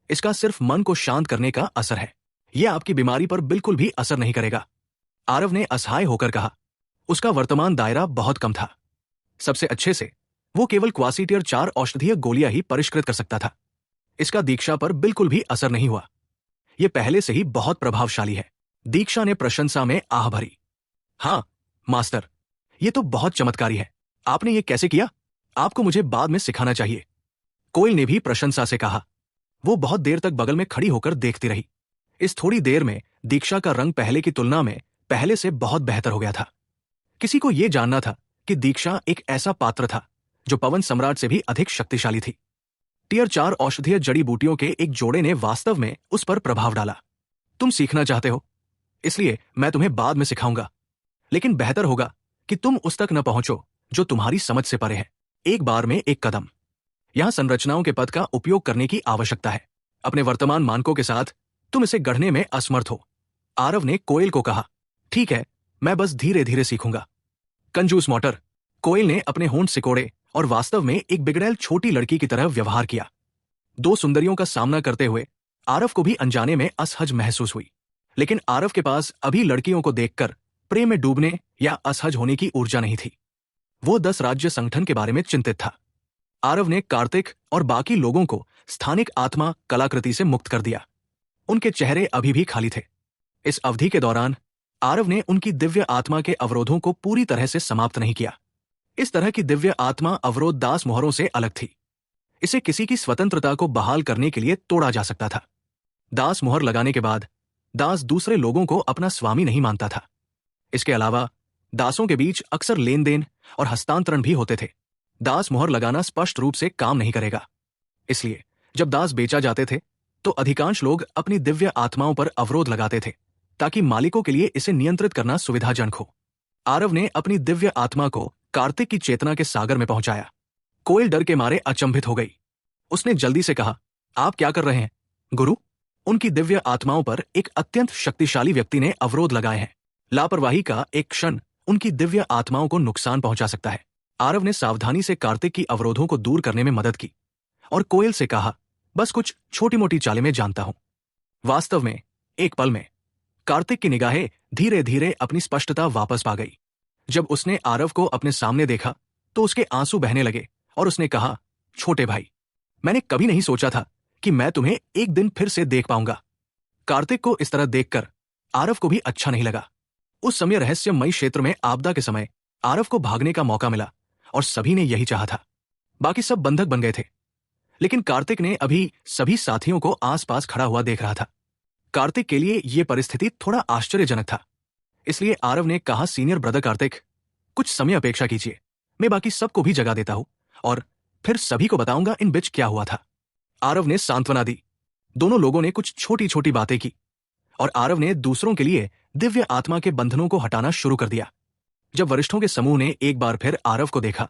इसका सिर्फ मन को शांत करने का असर है। यह आपकी बीमारी पर बिल्कुल भी असर नहीं करेगा, आरव ने असहाय होकर कहा। उसका वर्तमान दायरा बहुत कम था। सबसे अच्छे से वो केवल क्वासीटियर 4 औषधीय गोलियां ही परिष्कृत कर सकता था। इसका दीक्षा पर बिल्कुल भी असर नहीं हुआ। यह पहले से ही बहुत प्रभावशाली है। दीक्षा ने प्रशंसा में आह भरी। हाँ मास्टर, यह तो बहुत चमत्कारी है। आपने ये कैसे किया? आपको मुझे बाद में सिखाना चाहिए। कोयल ने भी प्रशंसा से कहा। वो बहुत देर तक बगल में खड़ी होकर देखती रही। इस थोड़ी देर में दीक्षा का रंग पहले की तुलना में पहले से बहुत बेहतर हो गया था। किसी को यह जानना था कि दीक्षा एक ऐसा पात्र था जो पवन सम्राट से भी अधिक शक्तिशाली थी। टीयर 4 औषधीय जड़ी बूटियों के एक जोड़े ने वास्तव में उस पर प्रभाव डाला। तुम सीखना चाहते हो, इसलिए मैं तुम्हें बाद में सिखाऊंगा, लेकिन बेहतर होगा कि तुम उस तक न पहुंचो जो तुम्हारी समझ से परे है। एक बार में एक कदम। यहां संरचनाओं के पद का उपयोग करने की आवश्यकता है। अपने वर्तमान मानकों के साथ तुम इसे गढ़ने में असमर्थ हो, आरव ने कोयल को कहा। ठीक है, मैं बस धीरे धीरे सीखूंगा। कंजूस मोटर, कोयल ने अपने होंठ सिकोड़े और वास्तव में एक बिगड़ैल छोटी लड़की की तरह व्यवहार किया। 2 सुंदरियों का सामना करते हुए आरव को भी अनजाने में असहज महसूस हुई, लेकिन आरव के पास अभी लड़कियों को देखकर प्रेम में डूबने या असहज होने की ऊर्जा नहीं थी। वो 10 राज्य संगठन के बारे में चिंतित था। आरव ने कार्तिक और बाकी लोगों को स्थानिक आत्मा कलाकृति से मुक्त कर दिया। उनके चेहरे अभी भी खाली थे। इस अवधि के दौरान आरव ने उनकी दिव्य आत्मा के अवरोधों को पूरी तरह से समाप्त नहीं किया। इस तरह की दिव्य आत्मा अवरोध दास मोहरों से अलग थी। इसे किसी की स्वतंत्रता को बहाल करने के लिए तोड़ा जा सकता था। दास मोहर लगाने के बाद दास दूसरे लोगों को अपना स्वामी नहीं मानता था। इसके अलावा दासों के बीच अक्सर लेन देन और हस्तांतरण भी होते थे। दास मोहर लगाना स्पष्ट रूप से काम नहीं करेगा, इसलिए जब दास बेचा जाते थे तो अधिकांश लोग अपनी दिव्य आत्माओं पर अवरोध लगाते थे ताकि मालिकों के लिए इसे नियंत्रित करना सुविधाजनक हो। आरव ने अपनी दिव्य आत्मा को कार्तिक की चेतना के सागर में पहुंचाया। कोयल डर के मारे अचंभित हो गई। उसने जल्दी से कहा, आप क्या कर रहे हैं गुरु? उनकी दिव्य आत्माओं पर एक अत्यंत शक्तिशाली व्यक्ति ने अवरोध लगाए हैं। लापरवाही का एक क्षण उनकी दिव्य आत्माओं को नुकसान पहुंचा सकता है। आरव ने सावधानी से कार्तिक की अवरोधों को दूर करने में मदद की और कोयल से कहा, बस कुछ छोटी मोटी चालें मैं जानता हूं। वास्तव में एक पल में कार्तिक की निगाहें धीरे धीरे अपनी स्पष्टता वापस पा गई। जब उसने आरव को अपने सामने देखा तो उसके आंसू बहने लगे और उसने कहा, छोटे भाई, मैंने कभी नहीं सोचा था कि मैं तुम्हें एक दिन फिर से देख पाऊंगा। कार्तिक को इस तरह देखकर आरव को भी अच्छा नहीं लगा। उस समय रहस्यमयी क्षेत्र में आपदा के समय आरव को भागने का मौका मिला और सभी ने यही चाहा था। बाकी सब बंधक बन गए थे, लेकिन कार्तिक ने अभी सभी साथियों को आसपास खड़ा हुआ देख रहा था। कार्तिक के लिए यह परिस्थिति थोड़ा आश्चर्यजनक था, इसलिए आरव ने कहा, सीनियर ब्रदर कार्तिक, कुछ समय अपेक्षा कीजिए। मैं बाकी सबको भी जगा देता हूं और फिर सभी को बताऊंगा इन बीच क्या हुआ था। आरव ने सांत्वना दी। दोनों लोगों ने कुछ छोटी छोटी बातें की और आरव ने दूसरों के लिए दिव्य आत्मा के बंधनों को हटाना शुरू कर दिया। जब वरिष्ठों के समूह ने एक बार फिर आरव को देखा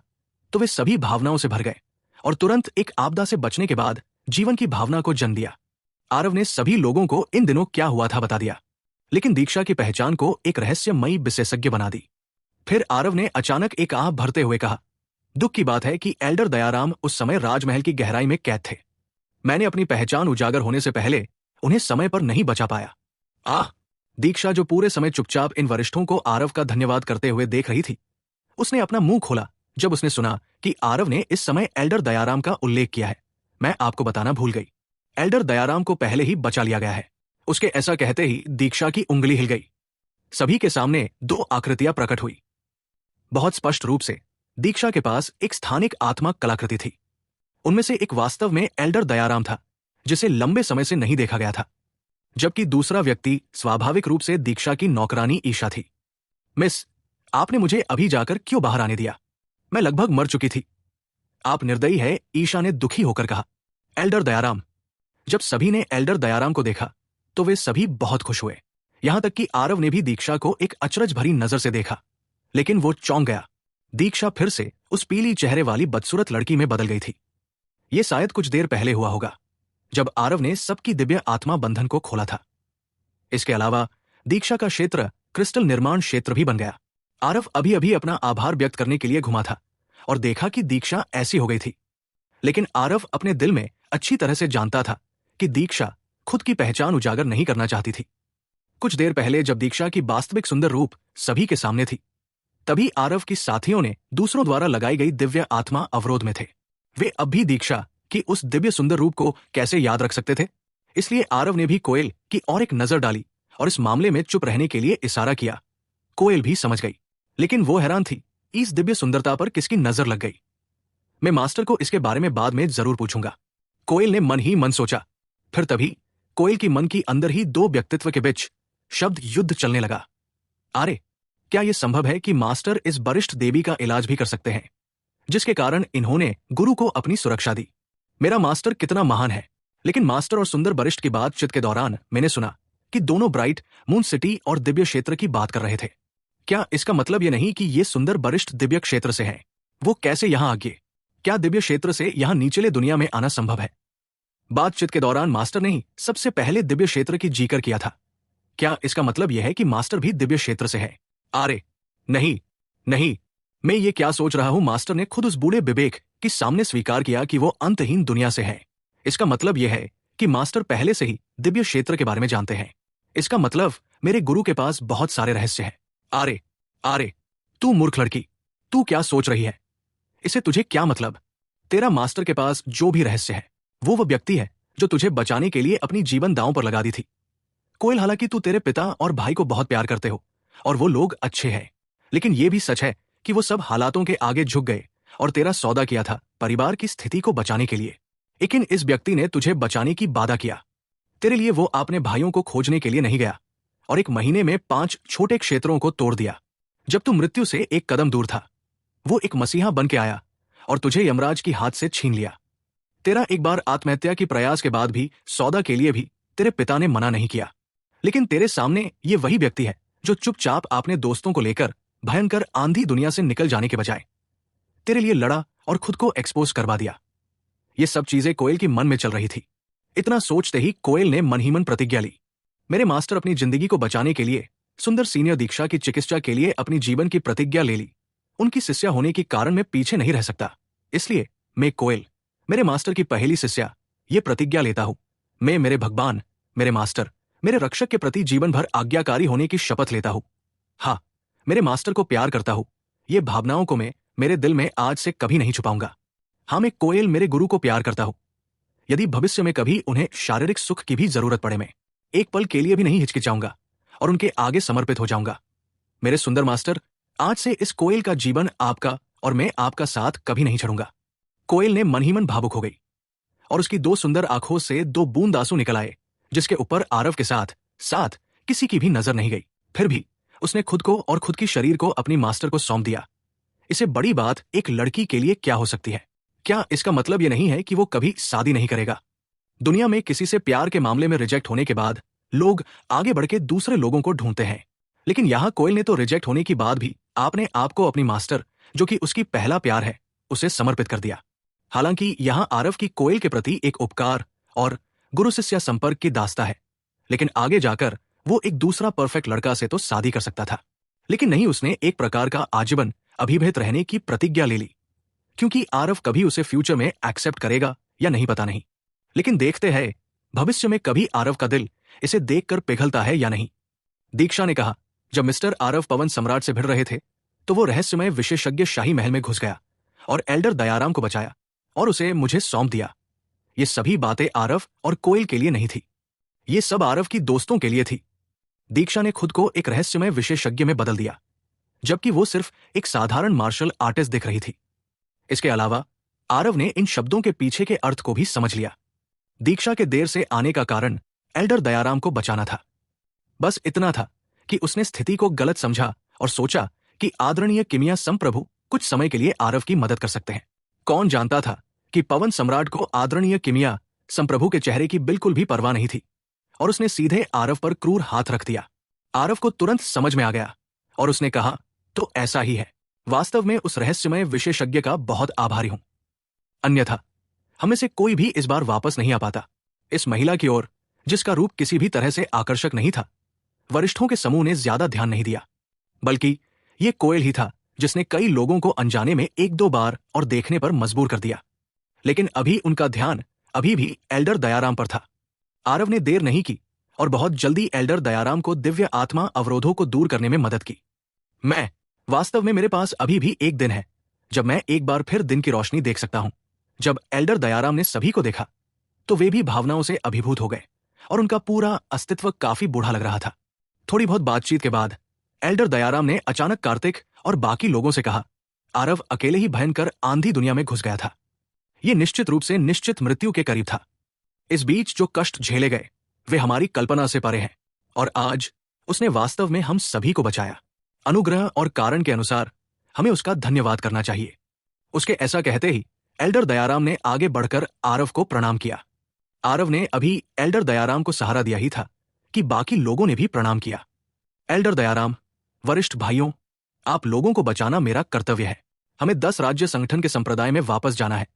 तो वे सभी भावनाओं से भर गए और तुरंत एक आपदा से बचने के बाद जीवन की भावना को जन्म दिया। आरव ने सभी लोगों को इन दिनों क्या हुआ था बता दिया, लेकिन दीक्षा की पहचान को एक रहस्यमयी विशेषज्ञ बना दी। फिर आरव ने अचानक एक आह भरते हुए कहा, दुख की बात है कि एल्डर दयाराम उस समय राजमहल की गहराई में कैद थे। मैंने अपनी पहचान उजागर होने से पहले उन्हें समय पर नहीं बचा पाया। आह! दीक्षा, जो पूरे समय चुपचाप इन वरिष्ठों को आरव का धन्यवाद करते हुए देख रही थी, उसने अपना मुंह खोला जब उसने सुना कि आरव ने इस समय एल्डर दयाराम का उल्लेख किया है, मैं आपको बताना भूल गई। एल्डर दयाराम को पहले ही बचा लिया गया है। उसके ऐसा कहते ही दीक्षा की उंगली हिल गई। सभी के सामने दो आकृतियां प्रकट हुई। बहुत स्पष्ट रूप से दीक्षा के पास एक स्थानिक आत्मा कलाकृति थी। उनमें से एक वास्तव में एल्डर दयाराम था, जिसे लंबे समय से नहीं देखा गया था, जबकि दूसरा व्यक्ति स्वाभाविक रूप से दीक्षा की नौकरानी ईशा थी। मिस, आपने मुझे अभी जाकर क्यों बाहर आने दिया? मैं लगभग मर चुकी थी। आप निर्दयी है, ईशा ने दुखी होकर कहा। एल्डर दयाराम। जब सभी ने एल्डर दयाराम को देखा तो वे सभी बहुत खुश हुए। यहां तक कि आरव ने भी दीक्षा को एक अचरज भरी नजर से देखा, लेकिन वो चौंक गया। दीक्षा फिर से उस पीली चेहरे वाली बदसूरत लड़की में बदल गई थी। ये शायद कुछ देर पहले हुआ होगा, जब आरव ने सबकी दिव्य आत्मा बंधन को खोला था। इसके अलावा दीक्षा का क्षेत्र क्रिस्टल निर्माण क्षेत्र भी बन गया। आरव अभी अभी अपना आभार व्यक्त करने के लिए घुमा था और देखा कि दीक्षा ऐसी हो गई थी। लेकिन आरव अपने दिल में अच्छी तरह से जानता था कि दीक्षा खुद की पहचान उजागर नहीं करना चाहती थी। कुछ देर पहले जब दीक्षा की वास्तविक सुंदर रूप सभी के सामने थी, तभी आरव की साथियों ने दूसरों द्वारा लगाई गई दिव्य आत्मा अवरोध में थे। वे अब भी दीक्षा की उस दिव्य सुंदर रूप को कैसे याद रख सकते थे? इसलिए आरव ने भी कोयल की और एक नजर डाली और इस मामले में चुप रहने के लिए इशारा किया। कोयल भी समझ गई, लेकिन वो हैरान थी, इस दिव्य सुंदरता पर किसकी नजर लग गई। मैं मास्टर को इसके बारे में बाद में जरूर पूछूंगा, कोयल ने मन ही मन सोचा। फिर तभी कोयल की मन की अंदर ही दो व्यक्तित्व के बीच शब्द युद्ध चलने लगा। अरे, क्या यह संभव है कि मास्टर इस वरिष्ठ देवी का इलाज भी कर सकते हैं, जिसके कारण इन्होंने गुरु को अपनी सुरक्षा दी? मेरा मास्टर कितना महान है। लेकिन मास्टर और सुंदर वरिष्ठ की बातचीत के दौरान मैंने सुना कि दोनों ब्राइट मून सिटी और दिव्य क्षेत्र की बात कर रहे थे। क्या इसका मतलब यह नहीं कि ये सुंदर वरिष्ठ दिव्य क्षेत्र से हैं? वो कैसे यहां आ गए? क्या दिव्य क्षेत्र से यहां नीचले दुनिया में आना संभव है? बातचीत के दौरान मास्टर ने ही सबसे पहले दिव्य क्षेत्र की जिक्र किया था। क्या इसका मतलब यह है कि मास्टर भी दिव्य क्षेत्र से है? अरे नहीं नहीं, मैं ये क्या सोच रहा हूं? मास्टर ने खुद उस बूढ़े विवेक के सामने स्वीकार किया कि वो अंतहीन दुनिया से है। इसका मतलब यह है कि मास्टर पहले से ही दिव्य क्षेत्र के बारे में जानते हैं। इसका मतलब मेरे गुरु के पास बहुत सारे रहस्य हैं। अरे अरे, तू मूर्ख लड़की, तू क्या सोच रही है? इसे तुझे क्या मतलब? तेरा मास्टर के पास जो भी रहस्य है, वो व्यक्ति है जो तुझे बचाने के लिए अपनी जीवन दांव पर लगा दी थी। कोयल, हालांकि तू तेरे पिता और भाई को बहुत प्यार करते हो और वो लोग अच्छे हैं, लेकिन ये भी सच है कि वो सब हालातों के आगे झुक गए और तेरा सौदा किया था परिवार की स्थिति को बचाने के लिए। लेकिन इस व्यक्ति ने तुझे बचाने की वादा किया। तेरे लिए वो अपने भाइयों को खोजने के लिए नहीं गया और 1 महीने में 5 छोटे क्षेत्रों को तोड़ दिया। जब तू मृत्यु से एक कदम दूर था, वो एक मसीहा बन के आया और तुझे यमराज की हाथ से छीन लिया। तेरा एक बार आत्महत्या की प्रयास के बाद भी सौदा के लिए भी तेरे पिता ने मना नहीं किया। लेकिन तेरे सामने ये वही व्यक्ति है जो चुपचाप अपने दोस्तों को लेकर भयंकर आंधी दुनिया से निकल जाने के बजाय तेरे लिए लड़ा और खुद को एक्सपोज करवा दिया। ये सब चीजें कोयल की मन में चल रही थी। इतना सोचते ही कोयल ने मन ही मन प्रतिज्ञा ली, मेरे मास्टर अपनी जिंदगी को बचाने के लिए सुंदर सीनियर दीक्षा की चिकित्सा के लिए अपनी जीवन की प्रतिज्ञा ले ली। उनकी शिष्या होने के कारण मैं पीछे नहीं रह सकता। इसलिए मैं कोयल, मेरे मास्टर की पहली शिष्या, ये प्रतिज्ञा लेता हूं। मैं मेरे भगवान, मेरे मास्टर, मेरे रक्षक के प्रति जीवन भर आज्ञाकारी होने की शपथ लेता हूं। हाँ, मेरे मास्टर को प्यार करता हूं। ये भावनाओं को मैं मेरे दिल में आज से कभी नहीं छुपाऊंगा। हाँ, मैं कोयल मेरे गुरु को प्यार करता हूं। यदि भविष्य में कभी उन्हें शारीरिक सुख की भी जरूरत पड़े, मैं एक पल के लिए भी नहीं हिचकिचाऊंगा और उनके आगे समर्पित हो जाऊंगा। मेरे सुंदर मास्टर, आज से इस कोयल का जीवन आपका और मैं आपका साथ कभी नहीं छोड़ूंगा। कोयल ने मन ही मन भावुक हो गई और उसकी 2 सुंदर आंखों से 2 बूंद आंसू निकल आए, जिसके ऊपर आरव के साथ साथ किसी की भी नजर नहीं गई। फिर भी उसने खुद को और खुद की शरीर को अपनी मास्टर को सौंप दिया। इसे बड़ी बात एक लड़की के लिए क्या हो सकती है? क्या इसका मतलब यह नहीं है कि वो कभी शादी नहीं करेगा? दुनिया में किसी से प्यार के मामले में रिजेक्ट होने के बाद लोग आगे बढ़ के दूसरे लोगों को ढूंढते हैं, लेकिन यहां कोयल ने तो रिजेक्ट होने के बाद भी आपने आपको अपनी मास्टर, जो कि उसकी पहला प्यार है, उसे समर्पित कर दिया। हालांकि यहां आरव की कोयल के प्रति एक उपकार और गुरु शिष्य संपर्क की दास्ता है, लेकिन आगे जाकर वो एक दूसरा परफेक्ट लड़का से तो शादी कर सकता था। लेकिन नहीं, उसने एक प्रकार का आजीवन अभिभेत रहने की प्रतिज्ञा ले ली, क्योंकि आरव कभी उसे फ्यूचर में एक्सेप्ट करेगा या नहीं पता नहीं। लेकिन देखते हैं भविष्य में कभी आरव का दिल इसे देखकर पिघलता है या नहीं। दीक्षा ने कहा, जब मिस्टर आरव पवन सम्राट से भिड़ रहे थे तो वो रहस्यमय विशेषज्ञ शाही महल में घुस गया और एल्डर दयाराम को बचाया और उसे मुझे सौंप दिया। ये सभी बातें आरव और कोयल के लिए नहीं थी, ये सब आरव की दोस्तों के लिए थी। दीक्षा ने खुद को एक रहस्यमय विशेषज्ञ में बदल दिया, जबकि वो सिर्फ एक साधारण मार्शल आर्टिस्ट दिख रही थी। इसके अलावा आरव ने इन शब्दों के पीछे के अर्थ को भी समझ लिया। दीक्षा के देर से आने का कारण एल्डर दयाराम को बचाना था। बस इतना था कि उसने स्थिति को गलत समझा और सोचा कि आदरणीय किमिया संप्रभु कुछ समय के लिए आरव की मदद कर सकते हैं। कौन जानता था कि पवन सम्राट को आदरणीय किमिया संप्रभु के चेहरे की बिल्कुल भी परवाह नहीं थी और उसने सीधे आरव पर क्रूर हाथ रख दिया। आरव को तुरंत समझ में आ गया और उसने कहा, तो ऐसा ही है। वास्तव में उस रहस्यमय विशेषज्ञ का बहुत आभारी हूं, अन्यथा हमें से कोई भी इस बार वापस नहीं आ पाता। इस महिला की ओर, जिसका रूप किसी भी तरह से आकर्षक नहीं था, वरिष्ठों के समूह ने ज्यादा ध्यान नहीं दिया, बल्कि ये कोयल ही था जिसने कई लोगों को अनजाने में एक दो बार और देखने पर मजबूर कर दिया। लेकिन अभी उनका ध्यान अभी भी एल्डर दयाराम पर था। आरव ने देर नहीं की और बहुत जल्दी एल्डर दयाराम को दिव्य आत्मा अवरोधों को दूर करने में मदद की। वास्तव में मेरे पास अभी भी एक दिन है जब मैं एक बार फिर दिन की रोशनी देख सकता हूं। जब एल्डर दयाराम ने सभी को देखा तो वे भी भावनाओं से अभिभूत हो गए और उनका पूरा अस्तित्व काफी बूढ़ा लग रहा था। थोड़ी बहुत बातचीत के बाद एल्डर दयाराम ने अचानक कार्तिक और बाकी लोगों से कहा, आरव अकेले ही भयंकर आंधी दुनिया में घुस गया था। ये निश्चित रूप से निश्चित मृत्यु के करीब था। इस बीच जो कष्ट झेले गए वे हमारी कल्पना से परे हैं और आज उसने वास्तव में हम सभी को बचाया। अनुग्रह और कारण के अनुसार हमें उसका धन्यवाद करना चाहिए। उसके ऐसा कहते ही एल्डर दयाराम ने आगे बढ़कर आरव को प्रणाम किया। आरव ने अभी एल्डर दयाराम को सहारा दिया ही था कि बाकी लोगों ने भी प्रणाम किया। एल्डर दयाराम, वरिष्ठ भाइयों, आप लोगों को बचाना मेरा कर्तव्य है। हमें 10 राज्य संगठन के संप्रदाय में वापस जाना है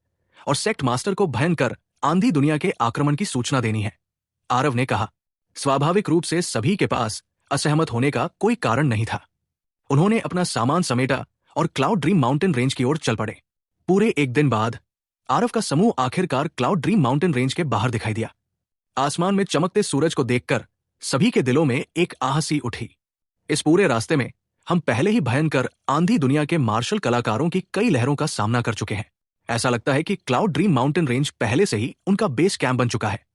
और सेक्ट मास्टर को भयंकर आंधी दुनिया के आक्रमण की सूचना देनी है, आरव ने कहा। स्वाभाविक रूप से सभी के पास असहमत होने का कोई कारण नहीं था। उन्होंने अपना सामान समेटा और क्लाउड ड्रीम माउंटेन रेंज की ओर चल पड़े। पूरे एक दिन बाद आरव का समूह आखिरकार क्लाउड ड्रीम माउंटेन रेंज के बाहर दिखाई दिया। आसमान में चमकते सूरज को देखकर सभी के दिलों में एक आह सी उठी। इस पूरे रास्ते में हम पहले ही भयंकर आंधी दुनिया के मार्शल कलाकारों की कई लहरों का सामना कर चुके हैं। ऐसा लगता है कि क्लाउड ड्रीम माउंटेन रेंज पहले से ही उनका बेस कैंप बन चुका है,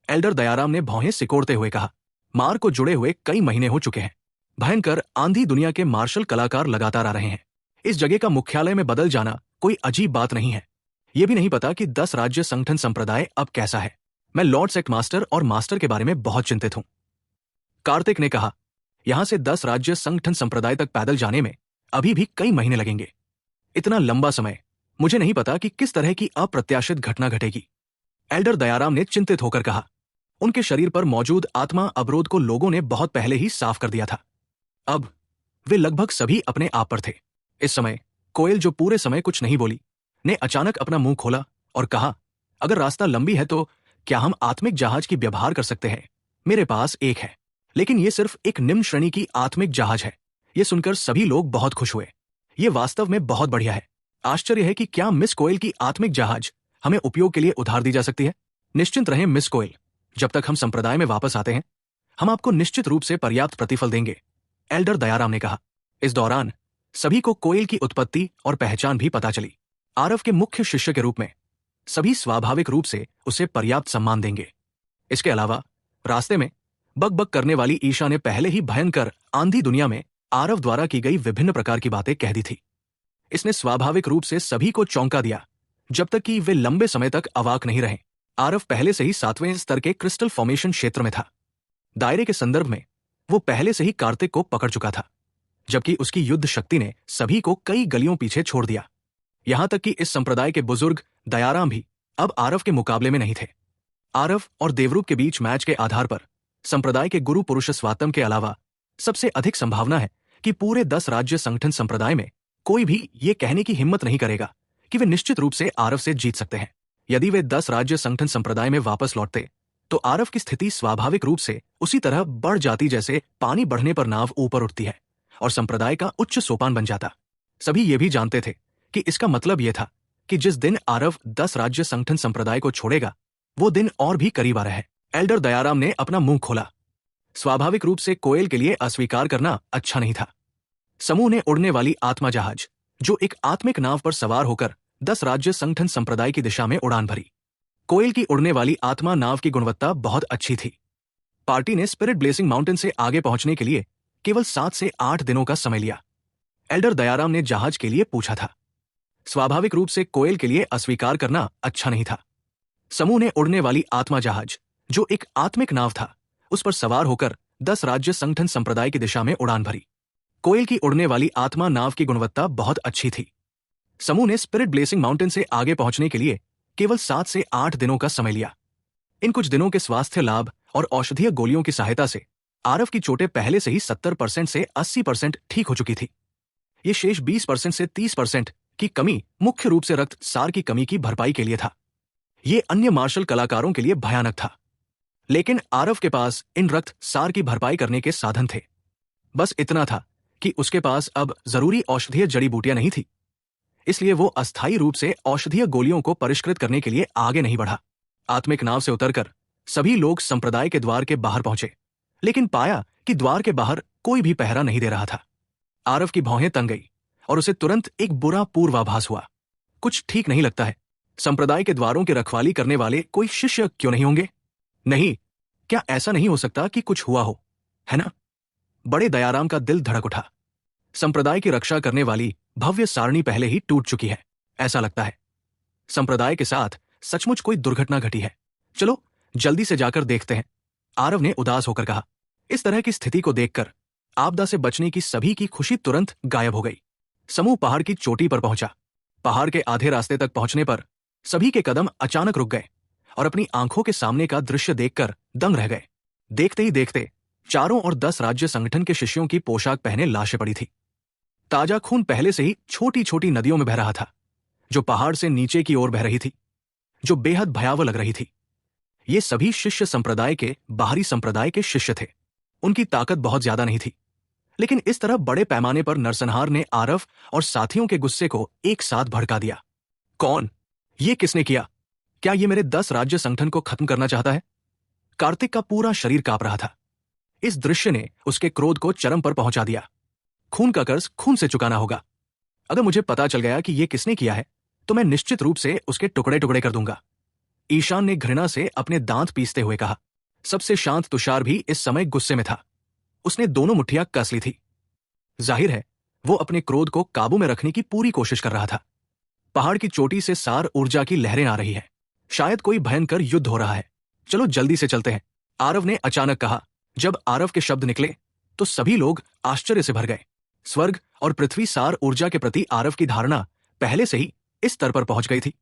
एल्डर दयाराम ने भौहें सिकोड़ते हुए कहा। मार को जुड़े हुए कई महीने हो चुके हैं। भयंकर आंधी दुनिया के मार्शल कलाकार लगातार आ रहे हैं। इस जगह का मुख्यालय में बदल जाना कोई अजीब बात नहीं है। यह भी नहीं पता कि 10 राज्य संगठन संप्रदाय अब कैसा है। मैं लॉर्ड सेक्ट मास्टर और मास्टर के बारे में बहुत चिंतित हूं, कार्तिक ने कहा। यहां से 10 राज्य संगठन संप्रदाय तक पैदल जाने में अभी भी कई महीने लगेंगे। इतना लंबा समय, मुझे नहीं पता कि किस तरह की अप्रत्याशित घटना घटेगी, एल्डर दयाराम ने चिंतित होकर कहा। उनके शरीर पर मौजूद आत्मा अवरोध को लोगों ने बहुत पहले ही साफ कर दिया था। अब वे लगभग सभी अपने आप पर थे। इस समय कोयल, जो पूरे समय कुछ नहीं बोली, ने अचानक अपना मुंह खोला और कहा, अगर रास्ता लंबी है तो क्या हम आत्मिक जहाज की व्यवहार कर सकते हैं? मेरे पास एक है, लेकिन यह सिर्फ एक निम्न श्रेणी की आत्मिक जहाज है। यह सुनकर सभी लोग बहुत खुश हुए। यह वास्तव में बहुत बढ़िया है। आश्चर्य है कि क्या मिस कोयल की आत्मिक जहाज हमें उपयोग के लिए उधार दी जा सकती है। निश्चिंत रहें मिस कोयल, जब तक हम संप्रदाय में वापस आते हैं हम आपको निश्चित रूप से पर्याप्त प्रतिफल देंगे, एल्डर दयाराम ने कहा। इस दौरान सभी को कोयल की उत्पत्ति और पहचान भी पता चली। आरव के मुख्य शिष्य के रूप में सभी स्वाभाविक रूप से उसे पर्याप्त सम्मान देंगे। इसके अलावा रास्ते में बकबक करने वाली ईशा ने पहले ही भयंकर आंधी दुनिया में आरव द्वारा की गई विभिन्न प्रकार की बातें कह दी थी। इसने स्वाभाविक रूप से सभी को चौंका दिया, जब तक कि वे लंबे समय तक अवाक नहीं रहे। आरव पहले से ही 7वें स्तर के क्रिस्टल फॉर्मेशन क्षेत्र में था। दायरे के संदर्भ में वो पहले से ही कार्तिक को पकड़ चुका था, जबकि उसकी युद्ध शक्ति ने सभी को कई गलियों पीछे छोड़ दिया। यहां तक कि इस संप्रदाय के बुजुर्ग दयाराम भी अब आरव के मुकाबले में नहीं थे। आरव और देवरूप के बीच मैच के आधार पर संप्रदाय के गुरु पुरुष स्वातम के अलावा सबसे अधिक संभावना है कि पूरे 10 राज्य संगठन संप्रदाय में कोई भी ये कहने की हिम्मत नहीं करेगा कि वे निश्चित रूप से आरव से जीत सकते हैं। यदि वे 10 राज्य संगठन संप्रदाय में वापस लौटते तो आरव की स्थिति स्वाभाविक रूप से उसी तरह बढ़ जाती जैसे पानी बढ़ने पर नाव ऊपर उठती है और संप्रदाय का उच्च सोपान बन जाता। सभी ये भी जानते थे कि इसका मतलब यह था कि जिस दिन आरव 10 राज्य संगठन संप्रदाय को छोड़ेगा वो दिन और भी करीब आ रहा है। एल्डर दयाराम ने अपना मुंह खोला। स्वाभाविक रूप से कोयल के लिए अस्वीकार करना अच्छा नहीं था। समूह ने उड़ने वाली आत्मा जहाज, जो एक आत्मिक नाव पर सवार होकर 10 राज्य संगठन संप्रदाय की दिशा में उड़ान भरी। कोयल की उड़ने वाली आत्मा नाव की गुणवत्ता बहुत अच्छी थी। पार्टी ने स्पिरिट ब्लेसिंग माउंटेन से आगे पहुंचने के लिए केवल 7 से 8 दिनों का समय लिया। एल्डर दयाराम ने जहाज के लिए पूछा था। स्वाभाविक रूप से कोयल के लिए अस्वीकार करना अच्छा नहीं था। समूह ने उड़ने वाली आत्मा जहाज, जो एक आत्मिक नाव था, उस पर सवार होकर 10 राज्य संगठन संप्रदाय की दिशा में उड़ान भरी। कोयल की उड़ने वाली आत्मा नाव की गुणवत्ता बहुत अच्छी थी। समूह ने स्पिरिट ब्लेसिंग माउंटेन से आगे पहुंचने के लिए केवल 7 से 8 दिनों का समय लिया। इन कुछ दिनों के स्वास्थ्य लाभ और औषधीय गोलियों की सहायता से आरव की चोटें पहले से ही 70% से 80% ठीक हो चुकी थी। ये शेष 20% से 30% की कमी मुख्य रूप से रक्त सार की कमी की भरपाई के लिए था। ये अन्य मार्शल कलाकारों के लिए भयानक था, लेकिन आरव के पास इन रक्त सार की भरपाई करने के साधन थे। बस इतना था कि उसके पास अब जरूरी औषधीय जड़ी बूटियां नहीं थी, इसलिए वो अस्थायी रूप से औषधीय गोलियों को परिष्कृत करने के लिए आगे नहीं बढ़ा। आत्मिक नाव से उतरकर सभी लोग संप्रदाय के द्वार के बाहर पहुंचे, लेकिन पाया कि द्वार के बाहर कोई भी पहरा नहीं दे रहा था। आरव की भौहें तंग गई और उसे तुरंत एक बुरा पूर्वाभास हुआ। कुछ ठीक नहीं लगता है। संप्रदाय के द्वारों की रखवाली करने वाले कोई शिष्य क्यों नहीं होंगे? नहीं, क्या ऐसा नहीं हो सकता कि कुछ हुआ हो, है ना? बड़े दयाराम का दिल धड़क उठा। संप्रदाय की रक्षा करने वाली भव्य सारणी पहले ही टूट चुकी है, ऐसा लगता है। संप्रदाय के साथ सचमुच कोई दुर्घटना घटी है। चलो जल्दी से जाकर देखते हैं, आरव ने उदास होकर कहा। इस तरह की स्थिति को देखकर आपदा से बचने की सभी की खुशी तुरंत गायब हो गई। समूह पहाड़ की चोटी पर पहुंचा। पहाड़ के आधे रास्ते तक पहुंचने पर सभी के कदम अचानक रुक गए और अपनी आंखों के सामने का दृश्य देखकर दंग रह गए। देखते ही देखते चारों ओर 10 राज्य संगठन के शिष्यों की पोशाक पहने लाशें पड़ी थी। ताजा खून पहले से ही छोटी छोटी नदियों में बह रहा था, जो पहाड़ से नीचे की ओर बह रही थी, जो बेहद भयावह लग रही थी। ये सभी शिष्य संप्रदाय के बाहरी संप्रदाय के शिष्य थे। उनकी ताकत बहुत ज्यादा नहीं थी, लेकिन इस तरह बड़े पैमाने पर नरसंहार ने आरव और साथियों के गुस्से को एक साथ भड़का दिया। कौन? ये किसने किया? क्या ये मेरे 10 राज्य संगठन को खत्म करना चाहता है? कार्तिक का पूरा शरीर कांप रहा था। इस दृश्य ने उसके क्रोध को चरम पर पहुंचा दिया। खून का कर्ज खून से चुकाना होगा। अगर मुझे पता चल गया कि ये किसने किया है, तो मैं निश्चित रूप से उसके टुकड़े टुकड़े कर दूंगा। ईशान ने घृणा से अपने दांत पीसते हुए कहा। सबसे शांत तुषार भी इस समय गुस्से में था। उसने दोनों मुट्ठियां कस ली थी। जाहिर है वो अपने क्रोध को काबू में रखने की पूरी कोशिश कर रहा था। पहाड़ की चोटी से सार ऊर्जा की लहरें आ रही है। शायद कोई भयंकर युद्ध हो रहा है। चलो जल्दी से चलते हैं, आरव ने अचानक कहा। जब आरव के शब्द निकले तो सभी लोग आश्चर्य से भर गए। स्वर्ग और पृथ्वी सार ऊर्जा के प्रति आरव की धारणा पहले से ही इस स्तर पर पहुंच गई थी।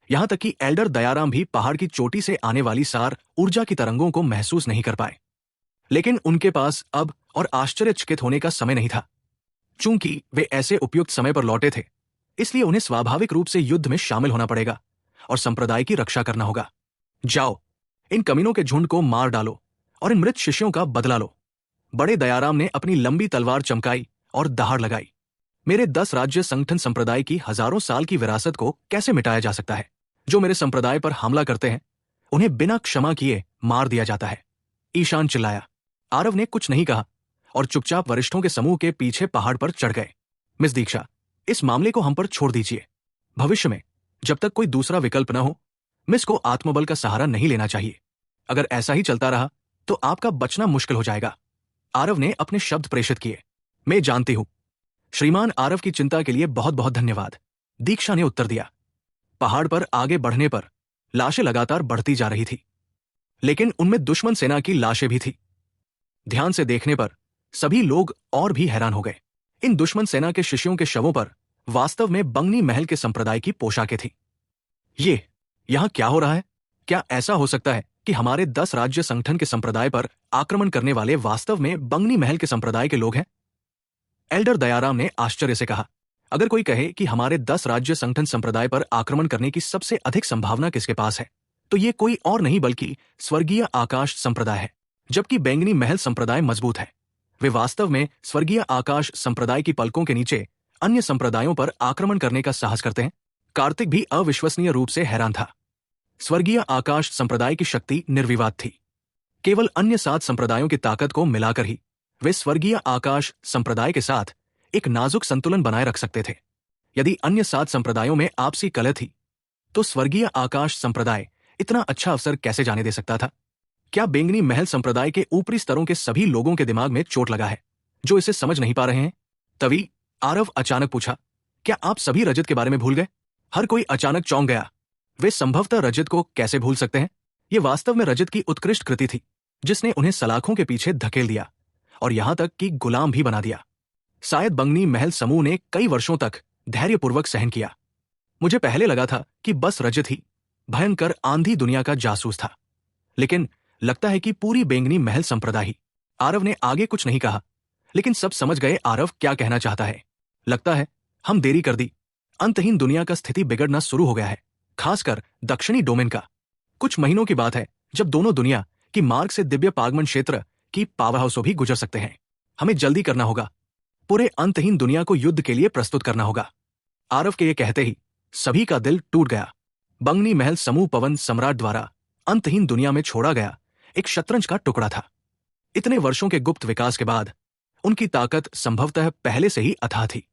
यहां तक कि एल्डर दयाराम भी पहाड़ की चोटी से आने वाली सार ऊर्जा की तरंगों को महसूस नहीं कर पाए। लेकिन उनके पास अब और आश्चर्यचकित होने का समय नहीं था। चूंकि वे ऐसे उपयुक्त समय पर लौटे थे, इसलिए उन्हें स्वाभाविक रूप से युद्ध में शामिल होना पड़ेगा और संप्रदाय की रक्षा करना होगा। जाओ, इन कमीनों के झुंड को मार डालो और इन मृत शिष्यों का बदला लो। बड़े दयाराम ने अपनी लंबी तलवार चमकाई और दहाड़ लगाई। मेरे 10 राज्य संगठन संप्रदाय की हजारों साल की विरासत को कैसे मिटाया जा सकता है? जो मेरे संप्रदाय पर हमला करते हैं, उन्हें बिना क्षमा किए मार दिया जाता है। ईशान चिल्लाया। आरव ने कुछ नहीं कहा और चुपचाप वरिष्ठों के समूह के पीछे पहाड़ पर चढ़ गए। मिस दीक्षा, इस मामले को हम पर छोड़ दीजिए। भविष्य में जब तक कोई दूसरा विकल्प न हो, मिस को आत्मबल का सहारा नहीं लेना चाहिए। अगर ऐसा ही चलता रहा तो आपका बचना मुश्किल हो जाएगा। आरव ने अपने शब्द प्रेषित किए। मैं जानती हूं। श्रीमान, आरव की चिंता के लिए बहुत बहुत धन्यवाद, दीक्षा ने उत्तर दिया। पहाड़ पर आगे बढ़ने पर लाशें लगातार बढ़ती जा रही थी, लेकिन उनमें दुश्मन सेना की लाशें भी थी। ध्यान से देखने पर सभी लोग और भी हैरान हो गए। इन दुश्मन सेना के शिष्यों के शवों पर वास्तव में बंगनी महल के संप्रदाय की पोशाकें थी। ये यहां क्या हो रहा है? क्या ऐसा हो सकता है कि हमारे 10 राज्य संगठन के संप्रदाय पर आक्रमण करने वाले वास्तव में बंगनी महल के संप्रदाय के लोग हैं? एल्डर दयाराम ने आश्चर्य से कहा। अगर कोई कहे कि हमारे 10 राज्य संगठन संप्रदाय पर आक्रमण करने की सबसे अधिक संभावना किसके पास है, तो ये कोई और नहीं बल्कि स्वर्गीय आकाश संप्रदाय है। जबकि बैंगनी महल संप्रदाय मजबूत है, वे वास्तव में स्वर्गीय आकाश संप्रदाय की पलकों के नीचे अन्य संप्रदायों पर आक्रमण करने का साहस करते हैं। कार्तिक भी अविश्वसनीय रूप से हैरान था। स्वर्गीय आकाश संप्रदाय की शक्ति निर्विवाद थी। केवल अन्य 7 संप्रदायों की ताकत को मिलाकर ही वे स्वर्गीय आकाश संप्रदाय के साथ एक नाजुक संतुलन बनाए रख सकते थे। यदि अन्य 7 संप्रदायों में आपसी कलह थी, तो स्वर्गीय आकाश संप्रदाय इतना अच्छा अवसर कैसे जाने दे सकता था? क्या बेंगनी महल संप्रदाय के ऊपरी स्तरों के सभी लोगों के दिमाग में चोट लगा है, जो इसे समझ नहीं पा रहे हैं? तभी आरव अचानक पूछा, क्या आप सभी रजत के बारे में भूल गए? हर कोई अचानक चौंक गया। वे संभवतः रजत को कैसे भूल सकते हैं? ये वास्तव में रजत की उत्कृष्ट कृति थी, जिसने उन्हें सलाखों के पीछे धकेल दिया और यहां तक कि गुलाम भी बना दिया। शायद बंगनी महल समूह ने कई वर्षों तक धैर्यपूर्वक सहन किया। मुझे पहले लगा था कि बस रजत ही भयंकर आंधी दुनिया का जासूस था, लेकिन लगता है कि पूरी बेंगनी महल संप्रदाय ही। आरव ने आगे कुछ नहीं कहा, लेकिन सब समझ गए आरव क्या कहना चाहता है। लगता है हम देरी कर दी। अंतहीन दुनिया का स्थिति बिगड़ना शुरू हो गया है, खासकर दक्षिणी डोमेन का। कुछ महीनों की बात है जब दोनों दुनिया की मार्ग से दिव्य पागमन क्षेत्र की पावर हाउसों भी गुजर सकते हैं। हमें जल्दी करना होगा। पूरे अंतहीन दुनिया को युद्ध के लिए प्रस्तुत करना होगा। आरव के ये कहते ही सभी का दिल टूट गया। बंगनी महल समूह पवन सम्राट द्वारा अंतहीन दुनिया में छोड़ा गया एक शतरंज का टुकड़ा था। इतने वर्षों के गुप्त विकास के बाद उनकी ताकत संभवतः पहले से ही अथाह थी।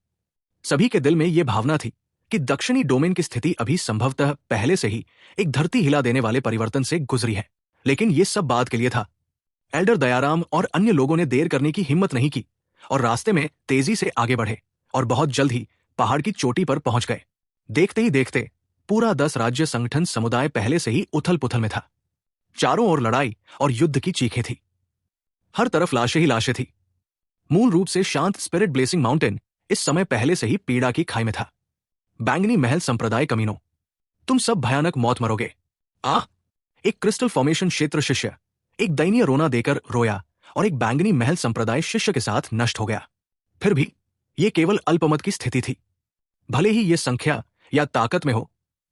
सभी के दिल में यह भावना थी कि दक्षिणी डोमेन की स्थिति अभी संभवतः पहले से ही एक धरती हिला देने वाले परिवर्तन से गुजरी है। लेकिन यह सब बात के लिए था। एल्डर दयाराम और अन्य लोगों ने देर करने की हिम्मत नहीं की और रास्ते में तेजी से आगे बढ़े और बहुत जल्द ही पहाड़ की चोटी पर पहुंच गए। देखते ही देखते पूरा 10 राज्य संगठन समुदाय पहले से ही उथल पुथल में था। चारों ओर लड़ाई और युद्ध की चीखें थी। हर तरफ लाशें ही लाशें थी। मूल रूप से शांत स्पिरिट ब्लेसिंग माउंटेन इस समय पहले से ही पीड़ा की खाई में था। बैंगनी महल संप्रदाय कमीनों, तुम सब भयानक मौत मरोगे। एक क्रिस्टल फॉर्मेशन क्षेत्र शिष्य एक दयनीय रोना देकर रोया और एक बैंगनी महल संप्रदाय शिष्य के साथ नष्ट हो गया। फिर भी यह केवल अल्पमत की स्थिति थी। भले ही यह संख्या या ताकत में हो,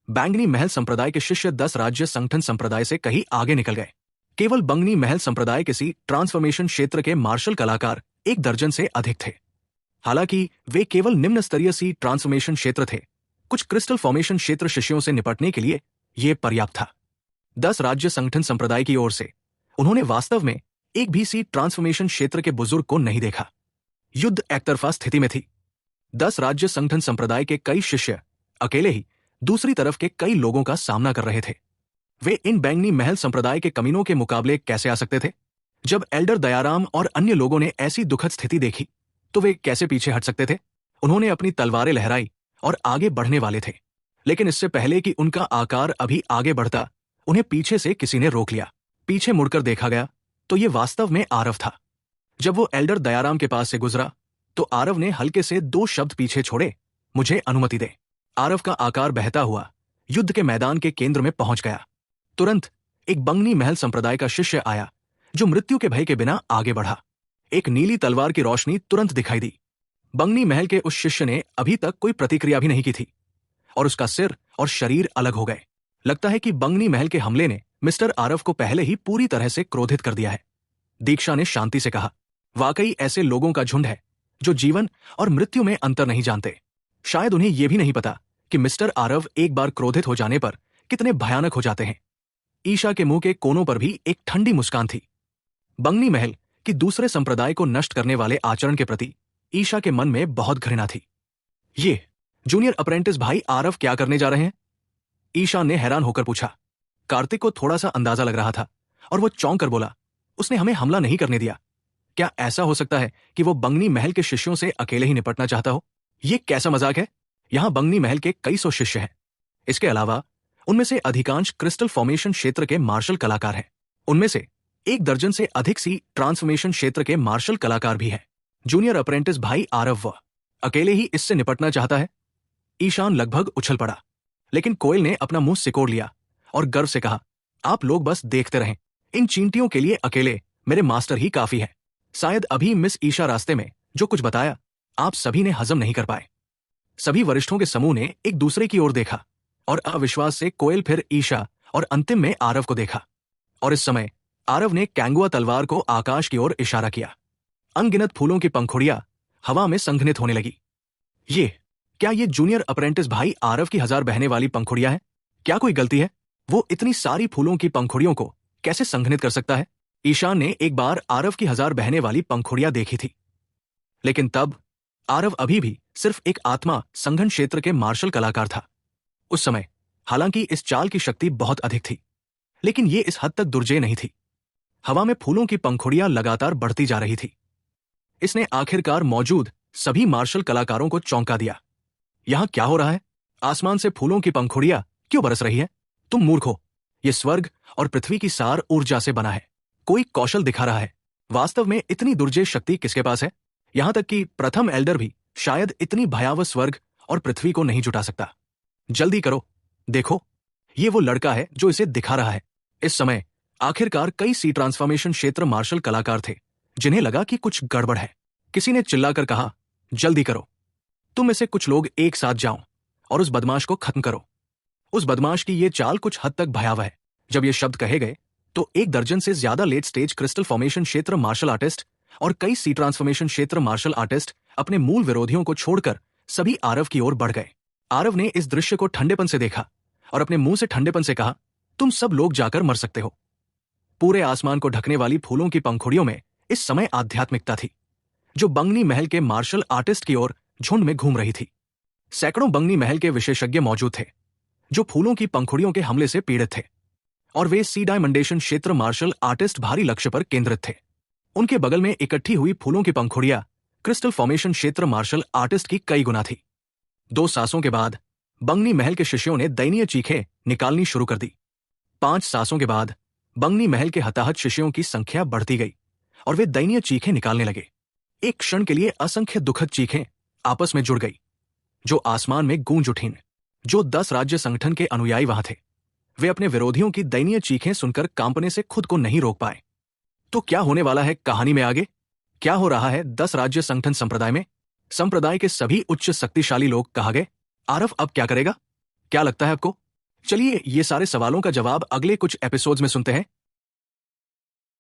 बैंगनी महल संप्रदाय के शिष्य 10 राज्य संगठन संप्रदाय से कहीं आगे निकल गए। केवल बंगनी महल संप्रदाय के सी ट्रांसफॉर्मेशन क्षेत्र के मार्शल कलाकार 1 दर्जन से अधिक थे। हालांकि वे केवल निम्न स्तरीय सी ट्रांसफॉर्मेशन क्षेत्र थे। कुछ क्रिस्टल फॉर्मेशन क्षेत्र शिष्यों से निपटने के लिए यह पर्याप्त था। 10 राज्य संगठन संप्रदाय की ओर से उन्होंने वास्तव में एक भी सी ट्रांसफॉर्मेशन क्षेत्र के बुजुर्ग को नहीं देखा। युद्ध एकतरफा स्थिति में थी। 10 राज्य संगठन संप्रदाय के कई शिष्य अकेले ही दूसरी तरफ के कई लोगों का सामना कर रहे थे। वे इन बैंगनी महल संप्रदाय के कमीनों के मुकाबले कैसे आ सकते थे? जब एल्डर दयाराम और अन्य लोगों ने ऐसी दुखद स्थिति देखी तो वे कैसे पीछे हट सकते थे? उन्होंने अपनी तलवारें लहराई और आगे बढ़ने वाले थे, लेकिन इससे पहले कि उनका आकार अभी आगे बढ़ता, उन्हें पीछे से किसी ने रोक लिया। पीछे मुड़कर देखा गया तो ये वास्तव में आरव था। जब वो एल्डर दयाराम के पास से गुजरा तो आरव ने हल्के से 2 शब्द पीछे छोड़े, मुझे अनुमति दे। आरव का आकार बहता हुआ युद्ध के मैदान के केंद्र में पहुंच गया। तुरंत एक बंगनी महल संप्रदाय का शिष्य आया जो मृत्यु के भय के बिना आगे बढ़ा। एक नीली तलवार की रोशनी तुरंत दिखाई दी। बंगनी महल के उस शिष्य ने अभी तक कोई प्रतिक्रिया भी नहीं की थी और उसका सिर और शरीर अलग हो गए। लगता है कि बंगनी महल के हमले ने मिस्टर आरव को पहले ही पूरी तरह से क्रोधित कर दिया है। दीक्षा ने शांति से कहा, वाकई ऐसे लोगों का झुंड है जो जीवन और मृत्यु में अंतर नहीं जानते। शायद उन्हें यह भी नहीं पता कि मिस्टर आरव एक बार क्रोधित हो जाने पर कितने भयानक हो जाते हैं। ईशा के मुंह के कोनों पर भी एक ठंडी मुस्कान थी। बंगनी महल की दूसरे संप्रदाय को नष्ट करने वाले आचरण के प्रति ईशा के मन में बहुत घृणा थी। ये जूनियर अप्रेंटिस भाई आरव क्या करने जा रहे हैं? ईशा ने हैरान होकर पूछा। कार्तिक को थोड़ा सा अंदाजा लग रहा था और वो चौंक कर बोला, उसने हमें हमला नहीं करने दिया। क्या ऐसा हो सकता है कि वो बंगनी महल के शिष्यों से अकेले ही निपटना चाहता हो? ये कैसा मजाक है? यहां बंगनी महल के कई सौ शिष्य हैं। इसके अलावा उनमें से अधिकांश क्रिस्टल फॉर्मेशन क्षेत्र के मार्शल कलाकार हैं। उनमें से 1 दर्जन से अधिक सी ट्रांसफॉर्मेशन क्षेत्र के मार्शल कलाकार भी हैं। जूनियर अप्रेंटिस भाई आरव वह अकेले ही इससे निपटना चाहता है? ईशान लगभग उछल पड़ा, लेकिन कोयल ने अपना मुंह सिकोड़ लिया और गर्व से कहा, आप लोग बस देखते रहें। इन चींटियों के लिए अकेले मेरे मास्टर ही काफी है। शायद अभी मिस ईशा रास्ते में जो कुछ बताया आप सभी ने हजम नहीं कर पाए। सभी वरिष्ठों के समूह ने एक दूसरे की ओर देखा और अविश्वास से कोयल फिर ईशा और अंतिम में आरव को देखा। और इस समय आरव ने कैंगुआ तलवार को आकाश की ओर इशारा किया। अनगिनत फूलों की पंखुड़ियां हवा में संघनित होने लगी। क्या ये जूनियर अप्रेंटिस भाई आरव की 1000 बहने वाली पंखुड़ियां हैं? क्या कोई गलती है? वो इतनी सारी फूलों की पंखुड़ियों को कैसे संघनित कर सकता है? ईशान ने एक बार आरव की 1000 बहने वाली पंखुड़ियां देखी थी, लेकिन तब आरव अभी भी सिर्फ एक आत्मा संघन क्षेत्र के मार्शल कलाकार था। उस समय हालांकि इस चाल की शक्ति बहुत अधिक थी, लेकिन ये इस हद तक दुर्जय नहीं थी। हवा में फूलों की पंखुड़ियां लगातार बढ़ती जा रही थी। इसने आखिरकार मौजूद सभी मार्शल कलाकारों को चौंका दिया। यहां क्या हो रहा है? आसमान से फूलों की पंखुड़ियां क्यों बरस रही है? तुम मूर्ख हो। यह स्वर्ग और पृथ्वी की सार ऊर्जा से बना है। कोई कौशल दिखा रहा है। वास्तव में इतनी दुर्जय शक्ति किसके पास है? यहां तक कि प्रथम एल्डर भी शायद इतनी भयावह स्वर्ग और पृथ्वी को नहीं जुटा सकता। जल्दी करो, देखो, ये वो लड़का है जो इसे दिखा रहा है। इस समय आखिरकार कई सी ट्रांसफॉर्मेशन क्षेत्र मार्शल कलाकार थे जिन्हें लगा कि कुछ गड़बड़ है। किसी ने चिल्लाकर कहा, जल्दी करो, तुम में से कुछ लोग एक साथ जाओ और उस बदमाश को खत्म करो। उस बदमाश की ये चाल कुछ हद तक भयावह है। जब ये शब्द कहे गए तो 1 दर्जन से ज्यादा लेट स्टेज क्रिस्टल फॉर्मेशन क्षेत्र मार्शल आर्टिस्ट और कई सी ट्रांसफॉर्मेशन क्षेत्र मार्शल आर्टिस्ट अपने मूल विरोधियों को छोड़कर सभी आरव की ओर बढ़ गए। आरव ने इस दृश्य को ठंडेपन से देखा और अपने मुंह से ठंडेपन से कहा, तुम सब लोग जाकर मर सकते हो। पूरे आसमान को ढकने वाली फूलों की पंखुड़ियों में इस समय आध्यात्मिकता थी, जो बंगनी महल के मार्शल आर्टिस्ट की ओर झुंड में घूम रही थी। सैकड़ों बंगनी महल के विशेषज्ञ मौजूद थे जो फूलों की पंखुड़ियों के हमले से पीड़ित थे, और वे सी डायमेंडेशन क्षेत्र मार्शल आर्टिस्ट भारी लक्ष्य पर केंद्रित थे। उनके बगल में इकट्ठी हुई फूलों की पंखुड़ियां क्रिस्टल फॉर्मेशन क्षेत्र मार्शल आर्टिस्ट की कई गुना थी। 2 सांसों के बाद बंगनी महल के शिष्यों ने दयनीय चीखें निकालनी शुरू कर दी। 5 सांसों के बाद बंगनी महल के हताहत शिष्यों की संख्या बढ़ती गई और वे दयनीय चीखें निकालने लगे। एक क्षण के लिए असंख्य दुखद चीखें आपस में जुड़ गई, जो आसमान में गूंज उठीं। जो 10 राज्य संगठन के अनुयायी वहां थे, वे अपने विरोधियों की दयनीय चीखें सुनकर कांपने से खुद को नहीं रोक पाए। तो क्या होने वाला है कहानी में आगे? क्या हो रहा है 10 राज्य संगठन संप्रदाय में? संप्रदाय के सभी उच्च शक्तिशाली लोग कहा गए। आरव अब क्या करेगा? क्या लगता है आपको? चलिए ये सारे सवालों का जवाब अगले कुछ एपिसोड्स में सुनते हैं।